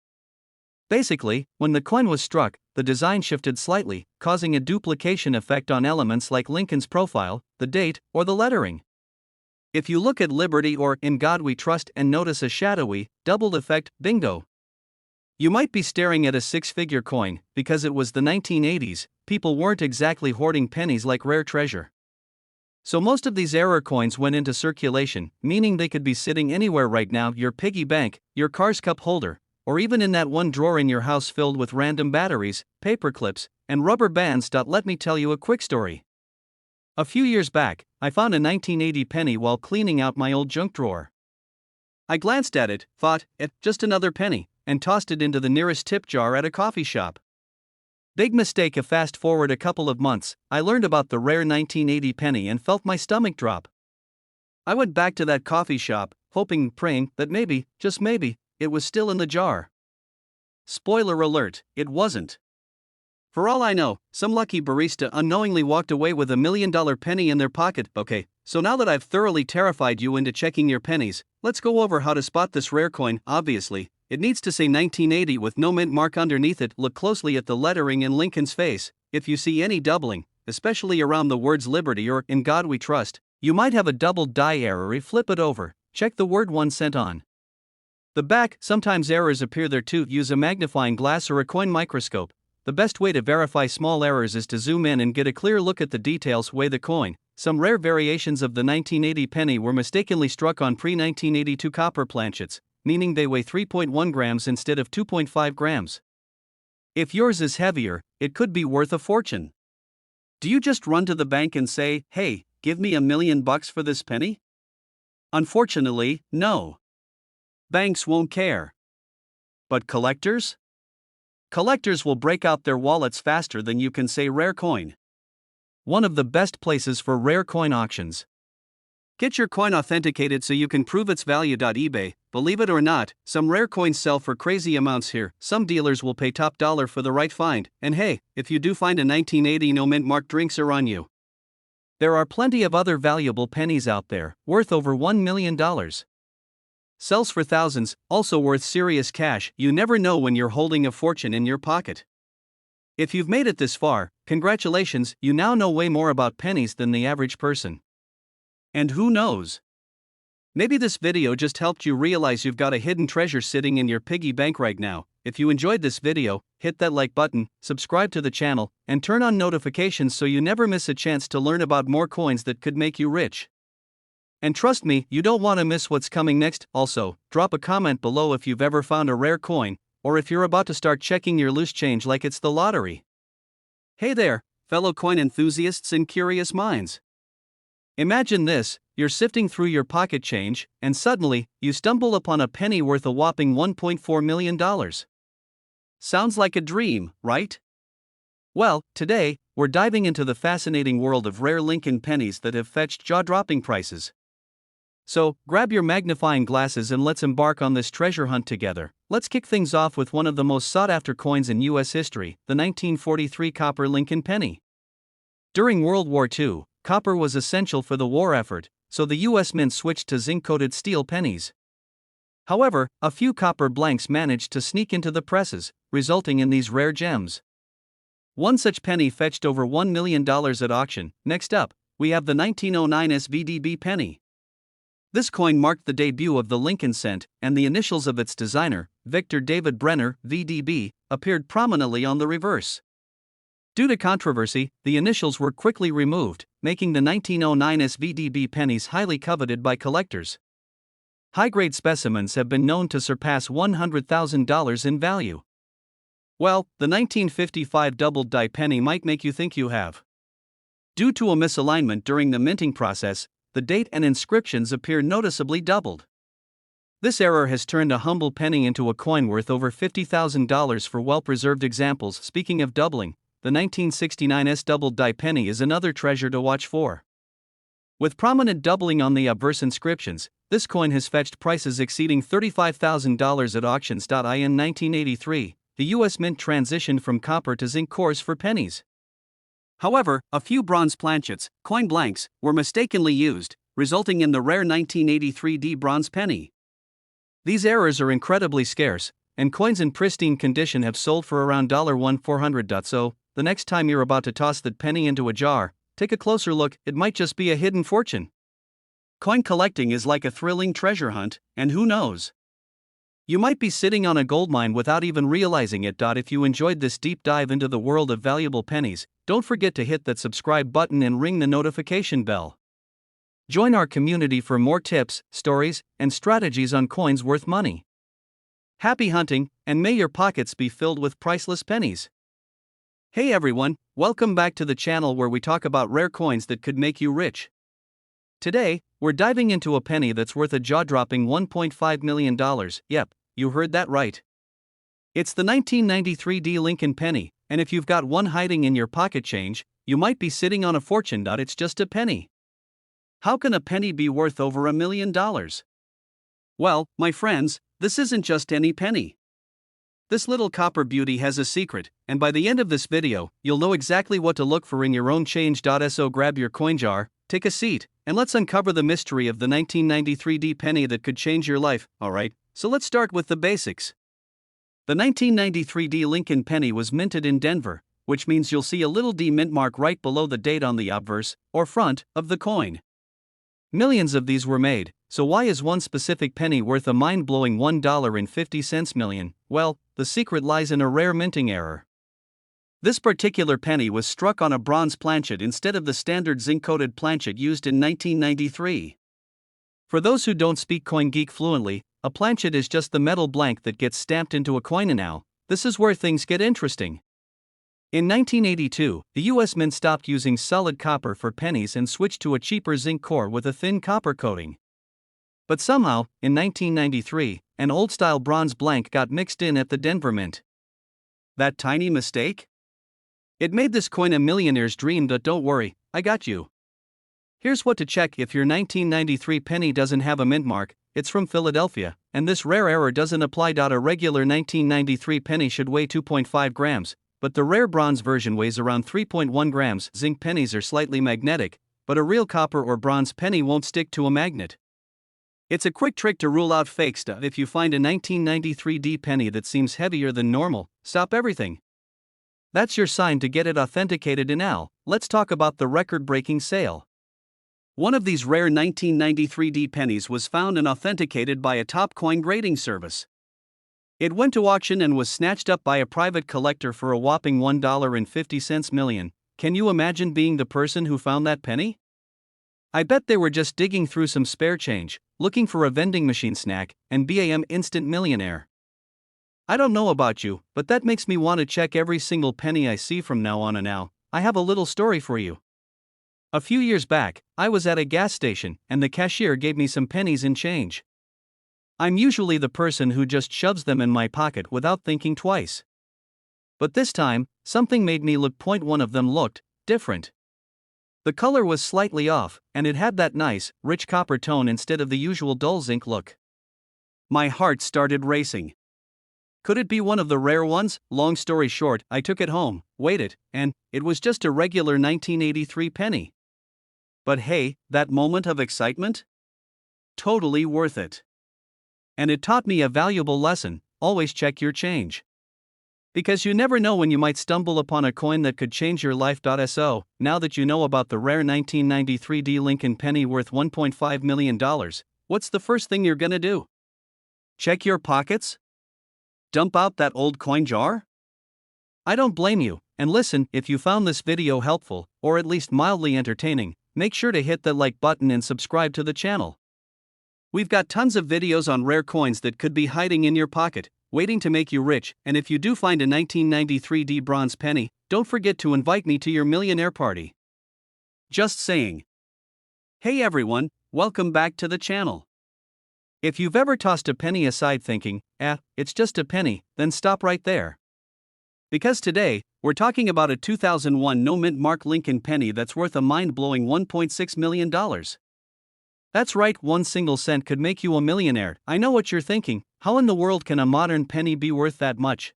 Basically, when the coin was struck, the design shifted slightly, causing a duplication effect on elements like Lincoln's profile, the date, or the lettering. If you look at Liberty or In God We Trust and notice a shadowy, doubled effect, bingo! You might be staring at a six-figure coin. Because it was the 1980s, people weren't exactly hoarding pennies like rare treasure. So most of these error coins went into circulation, meaning they could be sitting anywhere right now: your piggy bank, your car's cup holder, or even in that one drawer in your house filled with random batteries, paper clips, and rubber bands. Let me tell you a quick story. A few years back, I found a 1980 penny while cleaning out my old junk drawer. I glanced at it, thought, just another penny, and tossed it into the nearest tip jar at a coffee shop. Big mistake. Fast forward a couple of months, I learned about the rare 1980 penny and felt my stomach drop. I went back to that coffee shop, hoping, praying, that maybe, just maybe, it was still in the jar. Spoiler alert, it wasn't. For all I know, some lucky barista unknowingly walked away with $1 million penny in their pocket. Okay, so now that I've thoroughly terrified you into checking your pennies, let's go over how to spot this rare coin. Obviously, it needs to say 1980 with no mint mark underneath it. Look closely at the lettering in Lincoln's face. If you see any doubling, especially around the words Liberty or In God We Trust, you might have a double die error. Flip it over, check the word 1 cent on the back. Sometimes errors appear there too. Use a magnifying glass or a coin microscope. The best way to verify small errors is to zoom in and get a clear look at the details. Weigh the coin. Some rare variations of the 1980 penny were mistakenly struck on pre-1982 copper planchets, meaning they weigh 3.1 grams instead of 2.5 grams. If yours is heavier, it could be worth a fortune. Do you just run to the bank and say, "Hey, give me $1 million for this penny"? Unfortunately, no. Banks won't care. But collectors? Collectors will break out their wallets faster than you can say rare coin. One of the best places for rare coin auctions. Get your coin authenticated so you can prove its value. eBay. Believe it or not, some rare coins sell for crazy amounts here. Some dealers will pay top dollar for the right find, and hey, if you do find a 1980 no mint mark, drinks are on you. There are plenty of other valuable pennies out there, worth over $1 million. Sells for thousands, also worth serious cash. You never know when you're holding a fortune in your pocket. If you've made it this far, congratulations, you now know way more about pennies than the average person. And who knows? Maybe this video just helped you realize you've got a hidden treasure sitting in your piggy bank right now. If you enjoyed this video, hit that like button, subscribe to the channel, and turn on notifications so you never miss a chance to learn about more coins that could make you rich. And trust me, you don't want to miss what's coming next. Also, drop a comment below if you've ever found a rare coin, or if you're about to start checking your loose change like it's the lottery. Hey there, fellow coin enthusiasts and curious minds. Imagine this: you're sifting through your pocket change, and suddenly, you stumble upon a penny worth a whopping $1.4 million. Sounds like a dream, right? Well, today, we're diving into the fascinating world of rare Lincoln pennies that have fetched jaw-dropping prices. So, grab your magnifying glasses and let's embark on this treasure hunt together. Let's kick things off with one of the most sought-after coins in U.S. history, the 1943 copper Lincoln penny. During World War II, copper was essential for the war effort, so the U.S. Mint switched to zinc-coated steel pennies. However, a few copper blanks managed to sneak into the presses, resulting in these rare gems. One such penny fetched over $1 million at auction. Next up, we have the 1909 SVDB penny. This coin marked the debut of the Lincoln cent, and the initials of its designer, Victor David Brenner, VDB, appeared prominently on the reverse. Due to controversy, the initials were quickly removed, making the 1909 SVDB pennies highly coveted by collectors. High-grade specimens have been known to surpass $100,000 in value. Well, the 1955 doubled die penny might make you think you have. Due to a misalignment during the minting process, the date and inscriptions appear noticeably doubled. This error has turned a humble penny into a coin worth over $50,000 for well-preserved examples. Speaking of doubling, the 1969's doubled die penny is another treasure to watch for. With prominent doubling on the obverse inscriptions, this coin has fetched prices exceeding $35,000 at auctions. In 1983, the U.S. Mint transitioned from copper to zinc cores for pennies. However, a few bronze planchets, coin blanks, were mistakenly used, resulting in the rare 1983D bronze penny. These errors are incredibly scarce, and coins in pristine condition have sold for around $1,400. So, the next time you're about to toss that penny into a jar, take a closer look. It might just be a hidden fortune. Coin collecting is like a thrilling treasure hunt, and who knows? You might be sitting on a goldmine without even realizing it. If you enjoyed this deep dive into the world of valuable pennies, don't forget to hit that subscribe button and ring the notification bell. Join our community for more tips, stories, and strategies on coins worth money. Happy hunting, and may your pockets be filled with priceless pennies. Hey everyone, welcome back to the channel where we talk about rare coins that could make you rich. Today, we're diving into a penny that's worth a jaw-dropping $1.5 million. Yep, you heard that right. It's the 1993D Lincoln penny, and if you've got one hiding in your pocket change, you might be sitting on a fortune. It's just a penny. How can a penny be worth over $1 million? Well, my friends, this isn't just any penny. This little copper beauty has a secret, and by the end of this video, you'll know exactly what to look for in your own change. So grab your coin jar, take a seat, and let's uncover the mystery of the 1993D penny that could change your life. Alright, so let's start with the basics. The 1993D Lincoln penny was minted in Denver, which means you'll see a little D mint mark right below the date on the obverse, or front, of the coin. Millions of these were made, so why is one specific penny worth a mind-blowing $1.50 million? Well, the secret lies in a rare minting error. This particular penny was struck on a bronze planchet instead of the standard zinc-coated planchet used in 1993. For those who don't speak CoinGeek fluently, a planchet is just the metal blank that gets stamped into a coin. And now, this is where things get interesting. In 1982, the U.S. Mint stopped using solid copper for pennies and switched to a cheaper zinc core with a thin copper coating. But somehow, in 1993, an old-style bronze blank got mixed in at the Denver Mint. That tiny mistake? It made this coin a millionaire's dream. But don't worry, I got you. Here's what to check if your 1993 penny doesn't have a mint mark. It's from Philadelphia, and this rare error doesn't apply. A regular 1993 penny should weigh 2.5 grams, but the rare bronze version weighs around 3.1 grams. Zinc pennies are slightly magnetic, but a real copper or bronze penny won't stick to a magnet. It's a quick trick to rule out fake stuff. If you find a 1993D penny that seems heavier than normal, stop everything. That's your sign to get it authenticated. And now, let's talk about the record-breaking sale. One of these rare 1993D pennies was found and authenticated by a top coin grading service. It went to auction and was snatched up by a private collector for a whopping $1.50 million. Can you imagine being the person who found that penny? I bet they were just digging through some spare change, looking for a vending machine snack, and bam, instant millionaire. I don't know about you, but that makes me want to check every single penny I see from now on. And now, I have a little story for you. A few years back, I was at a gas station, and the cashier gave me some pennies in change. I'm usually the person who just shoves them in my pocket without thinking twice. But this time, something made me look. One of them looked different. The color was slightly off, and it had that nice, rich copper tone instead of the usual dull zinc look. My heart started racing. Could it be one of the rare ones? Long story short, I took it home, weighed it, and it was just a regular 1983 penny. But hey, that moment of excitement? Totally worth it. And it taught me a valuable lesson: always check your change. Because you never know when you might stumble upon a coin that could change your life. So, now that you know about the rare 1993 D Lincoln penny worth $1.5 million, what's the first thing you're gonna do? Check your pockets? Dump out that old coin jar? I don't blame you, and listen, if you found this video helpful, or at least mildly entertaining, make sure to hit that like button and subscribe to the channel. We've got tons of videos on rare coins that could be hiding in your pocket, waiting to make you rich, and if you do find a 1993 D bronze penny, don't forget to invite me to your millionaire party. Just saying. Hey everyone, welcome back to the channel. If you've ever tossed a penny aside thinking, it's just a penny, then stop right there. Because today, we're talking about a 2001 no-mint mark Lincoln penny that's worth a mind-blowing $1.6 million. That's right, 1 single cent could make you a millionaire. I know what you're thinking, how in the world can a modern penny be worth that much?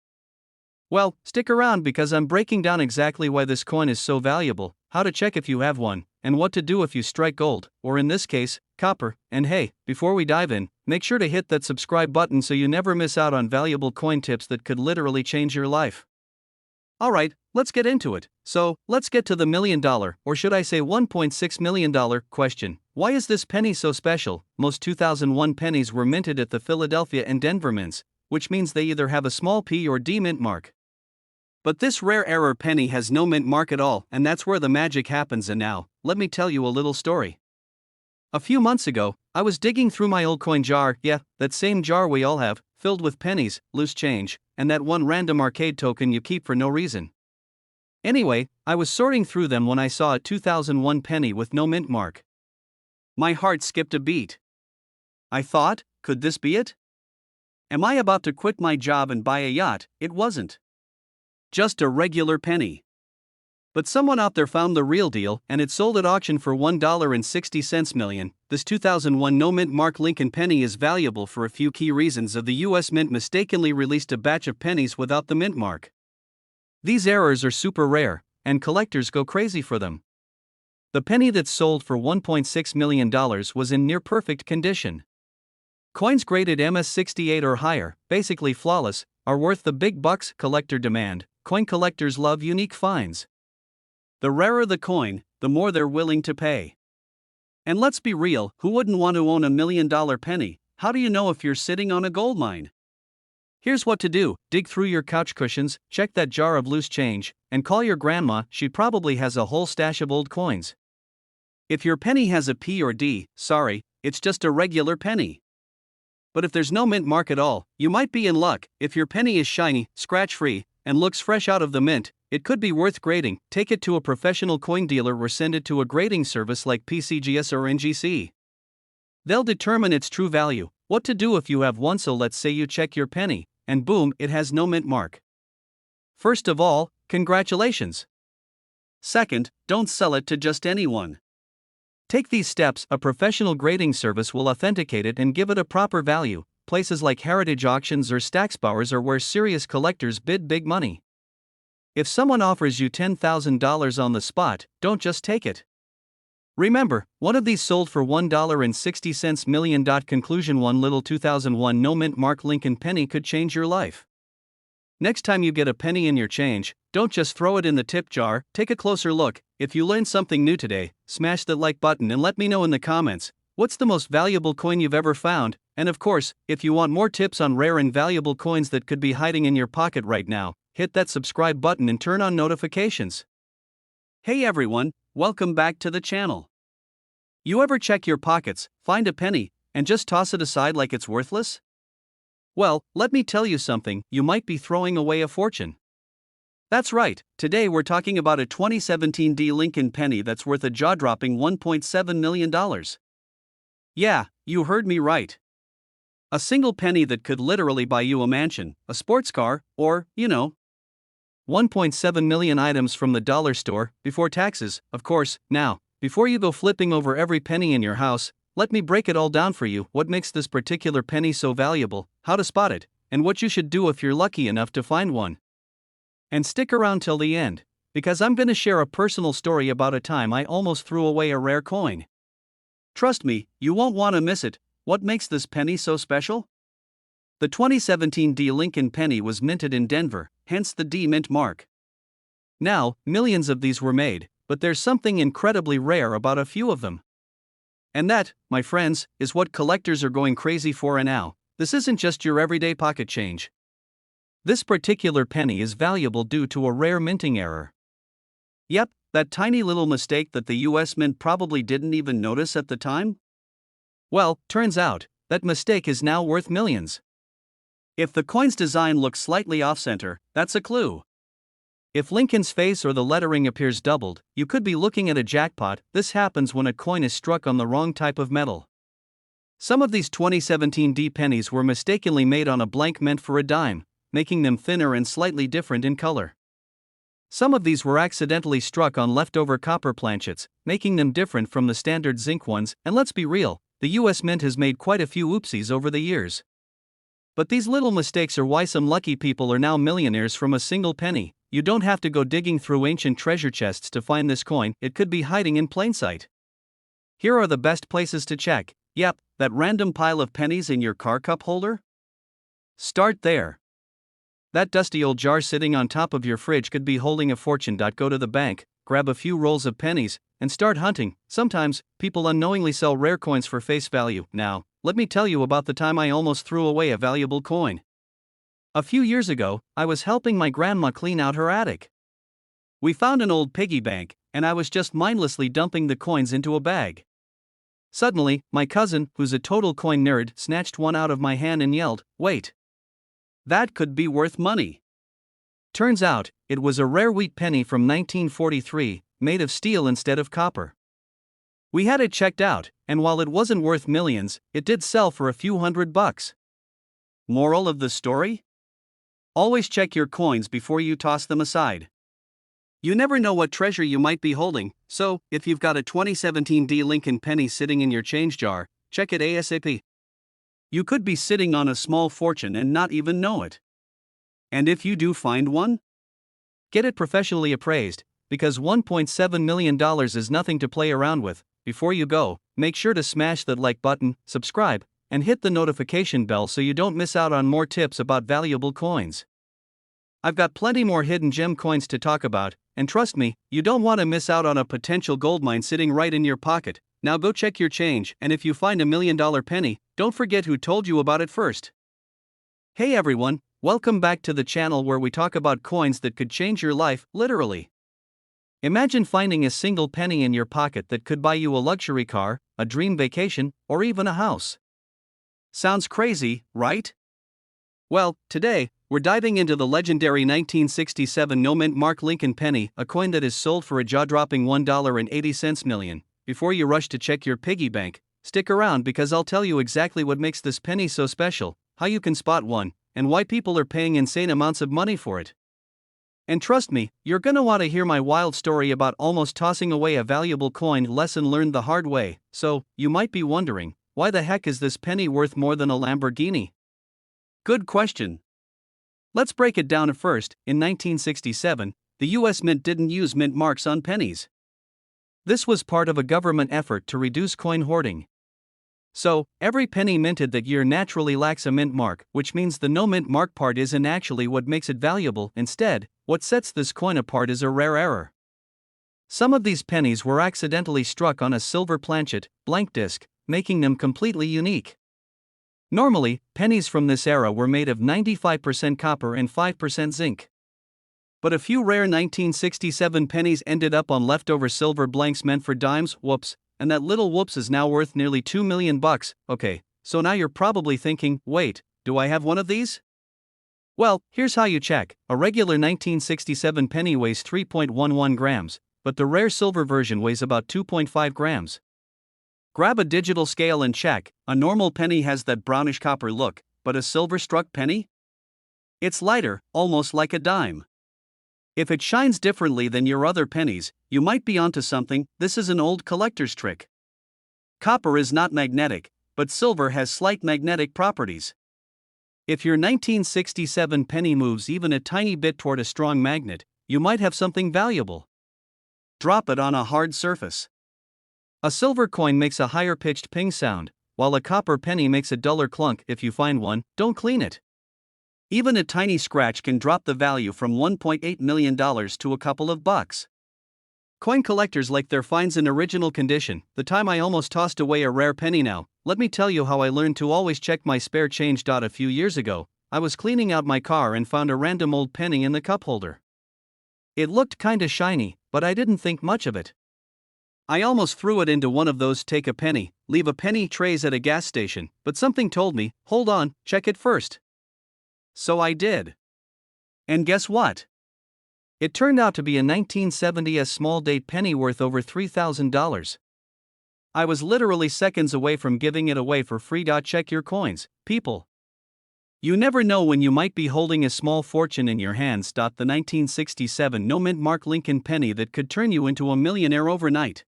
Well, stick around because I'm breaking down exactly why this coin is so valuable, how to check if you have one, and what to do if you strike gold, or in this case, copper. And hey, before we dive in, make sure to hit that subscribe button so you never miss out on valuable coin tips that could literally change your life. Alright, let's get into it. So, let's get to the $1 million, or should I say $1.6 million question. Why is this penny so special? Most 2001 pennies were minted at the Philadelphia and Denver mints, which means they either have a small P or D mint mark. But this rare error penny has no mint mark at all, and that's where the magic happens. And now, let me tell you a little story. A few months ago, I was digging through my old coin jar, that same jar we all have, filled with pennies, loose change, and that one random arcade token you keep for no reason. Anyway, I was sorting through them when I saw a 2001 penny with no mint mark. My heart skipped a beat. I thought, could this be it? Am I about to quit my job and buy a yacht? It wasn't. Just a regular penny. But someone out there found the real deal, and it sold at auction for $1.60 million. This 2001 no-mint mark Lincoln penny is valuable for a few key reasons. The US Mint mistakenly released a batch of pennies without the mint mark. These errors are super rare, and collectors go crazy for them. The penny that sold for $1.6 million was in near-perfect condition. Coins graded MS68 or higher, basically flawless, are worth the big bucks. Collector demand. Coin collectors love unique finds. The rarer the coin, the more they're willing to pay. And let's be real, who wouldn't want to own a $1 million penny? How do you know if you're sitting on a gold mine? Here's what to do: dig through your couch cushions, check that jar of loose change, and call your grandma. She probably has a whole stash of old coins. If your penny has a P or D, sorry, it's just a regular penny. But if there's no mint mark at all, you might be in luck. If your penny is shiny, scratch-free, and looks fresh out of the mint, it could be worth grading. Take it to a professional coin dealer or send it to a grading service like PCGS or NGC. They'll determine its true value. What to do if you have one? So let's say you check your penny, and boom, it has no mint mark. First of all, congratulations. Second, don't sell it to just anyone. Take these steps: a professional grading service will authenticate it and give it a proper value. Places like heritage auctions or Stacksbowers are where serious collectors bid big money. If someone offers you $10,000 on the spot, don't just take it. Remember, one of these sold for $1.60 million. Conclusion: one little 2001 no mint mark Lincoln penny could change your life. Next time you get a penny in your change, don't just throw it in the tip jar, take a closer look. If you learned something new today, smash that like button and let me know in the comments, what's the most valuable coin you've ever found? And of course, if you want more tips on rare and valuable coins that could be hiding in your pocket right now, hit that subscribe button and turn on notifications. Hey everyone, welcome back to the channel. You ever check your pockets, find a penny, and just toss it aside like it's worthless? Well, let me tell you something, you might be throwing away a fortune. That's right, today we're talking about a 2017 D Lincoln penny that's worth a jaw-dropping $1.7 million. Yeah, you heard me right. A single penny that could literally buy you a mansion, a sports car, or, 1.7 million items from the dollar store, before taxes, of course. Now, before you go flipping over every penny in your house, let me break it all down for you: what makes this particular penny so valuable, how to spot it, and what you should do if you're lucky enough to find one. And stick around till the end, because I'm going to share a personal story about a time I almost threw away a rare coin. Trust me, you won't want to miss it. What makes this penny so special? The 2017 D Lincoln penny was minted in Denver, hence the D mint mark. Now, millions of these were made, but there's something incredibly rare about a few of them. And that, my friends, is what collectors are going crazy for now. This isn't just your everyday pocket change. This particular penny is valuable due to a rare minting error. Yep, that tiny little mistake that the US Mint probably didn't even notice at the time? Well, turns out, that mistake is now worth millions. If the coin's design looks slightly off-center, that's a clue. If Lincoln's face or the lettering appears doubled, you could be looking at a jackpot. This happens when a coin is struck on the wrong type of metal. Some of these 2017 D pennies were mistakenly made on a blank meant for a dime, making them thinner and slightly different in color. Some of these were accidentally struck on leftover copper planchets, making them different from the standard zinc ones, and let's be real, the US Mint has made quite a few oopsies over the years. But these little mistakes are why some lucky people are now millionaires from a single penny. You don't have to go digging through ancient treasure chests to find this coin, it could be hiding in plain sight. Here are the best places to check. Yep, that random pile of pennies in your car cup holder? Start there. That dusty old jar sitting on top of your fridge could be holding a fortune. Go to the bank, grab a few rolls of pennies, and start hunting. Sometimes, people unknowingly sell rare coins for face value. Now, let me tell you about the time I almost threw away a valuable coin. A few years ago, I was helping my grandma clean out her attic. We found an old piggy bank, and I was just mindlessly dumping the coins into a bag. Suddenly, my cousin, who's a total coin nerd, snatched one out of my hand and yelled, "Wait! That could be worth money." Turns out, it was a rare wheat penny from 1943, made of steel instead of copper. We had it checked out, and while it wasn't worth millions, it did sell for a few $100. Moral of the story? Always check your coins before you toss them aside. You never know what treasure you might be holding, so, if you've got a 2017 D Lincoln penny sitting in your change jar, check it ASAP. You could be sitting on a small fortune and not even know it. And if you do find one, get it professionally appraised, because $1.7 million is nothing to play around with. Before you go, make sure to smash that like button, subscribe, and hit the notification bell so you don't miss out on more tips about valuable coins. I've got plenty more hidden gem coins to talk about, and trust me, you don't want to miss out on a potential goldmine sitting right in your pocket. Now go check your change, and if you find $1 million penny, don't forget who told you about it first. Hey everyone, welcome back to the channel where we talk about coins that could change your life, literally. Imagine finding a single penny in your pocket that could buy you a luxury car, a dream vacation, or even a house. Sounds crazy, right? Well, today, we're diving into the legendary 1967 no-mint mark Lincoln penny, a coin that is sold for a jaw-dropping $1.80 million. Before you rush to check your piggy bank, stick around because I'll tell you exactly what makes this penny so special, how you can spot one, and why people are paying insane amounts of money for it. And trust me, you're gonna want to hear my wild story about almost tossing away a valuable coin, lesson learned the hard way. So, you might be wondering, why the heck is this penny worth more than a Lamborghini? Good question. Let's break it down. First, in 1967, the US Mint didn't use mint marks on pennies. This was part of a government effort to reduce coin hoarding. So, every penny minted that year naturally lacks a mint mark, which means the no mint mark part isn't actually what makes it valuable. Instead, what sets this coin apart is a rare error. Some of these pennies were accidentally struck on a silver planchet, blank disc, making them completely unique. Normally, pennies from this era were made of 95% copper and 5% zinc. But a few rare 1967 pennies ended up on leftover silver blanks meant for dimes. Whoops, and that little whoops is now worth nearly $2 million. Okay, so now you're probably thinking, wait, do I have one of these? Well, here's how you check. A regular 1967 penny weighs 3.11 grams, but the rare silver version weighs about 2.5 grams. Grab a digital scale and check. A normal penny has that brownish copper look, but a silver-struck penny? It's lighter, almost like a dime. If it shines differently than your other pennies, you might be onto something. This is an old collector's trick. Copper is not magnetic, but silver has slight magnetic properties. If your 1967 penny moves even a tiny bit toward a strong magnet, you might have something valuable. Drop it on a hard surface. A silver coin makes a higher pitched ping sound, while a copper penny makes a duller clunk. If you find one, don't clean it. Even a tiny scratch can drop the value from $1.8 million to a couple of bucks. Coin collectors like their finds in original condition. The time I almost tossed away a rare penny now, let me tell you how I learned to always check my spare change. A few years ago, I was cleaning out my car and found a random old penny in the cup holder. It looked kinda shiny, but I didn't think much of it. I almost threw it into one of those take a penny, leave a penny trays at a gas station, but something told me, hold on, check it first. So I did. And guess what? It turned out to be a 1970 small date penny worth over $3,000. I was literally seconds away from giving it away for free. Check your coins, people. You never know when you might be holding a small fortune in your hands. The 1967 no mint mark Lincoln penny that could turn you into a millionaire overnight.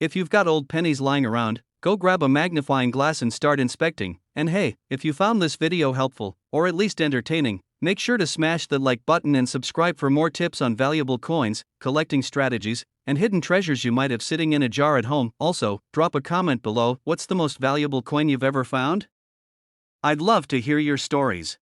If you've got old pennies lying around, go grab a magnifying glass and start inspecting. And hey, if you found this video helpful, or at least entertaining, make sure to smash the like button and subscribe for more tips on valuable coins, collecting strategies, and hidden treasures you might have sitting in a jar at home. Also, drop a comment below. What's the most valuable coin you've ever found? I'd love to hear your stories.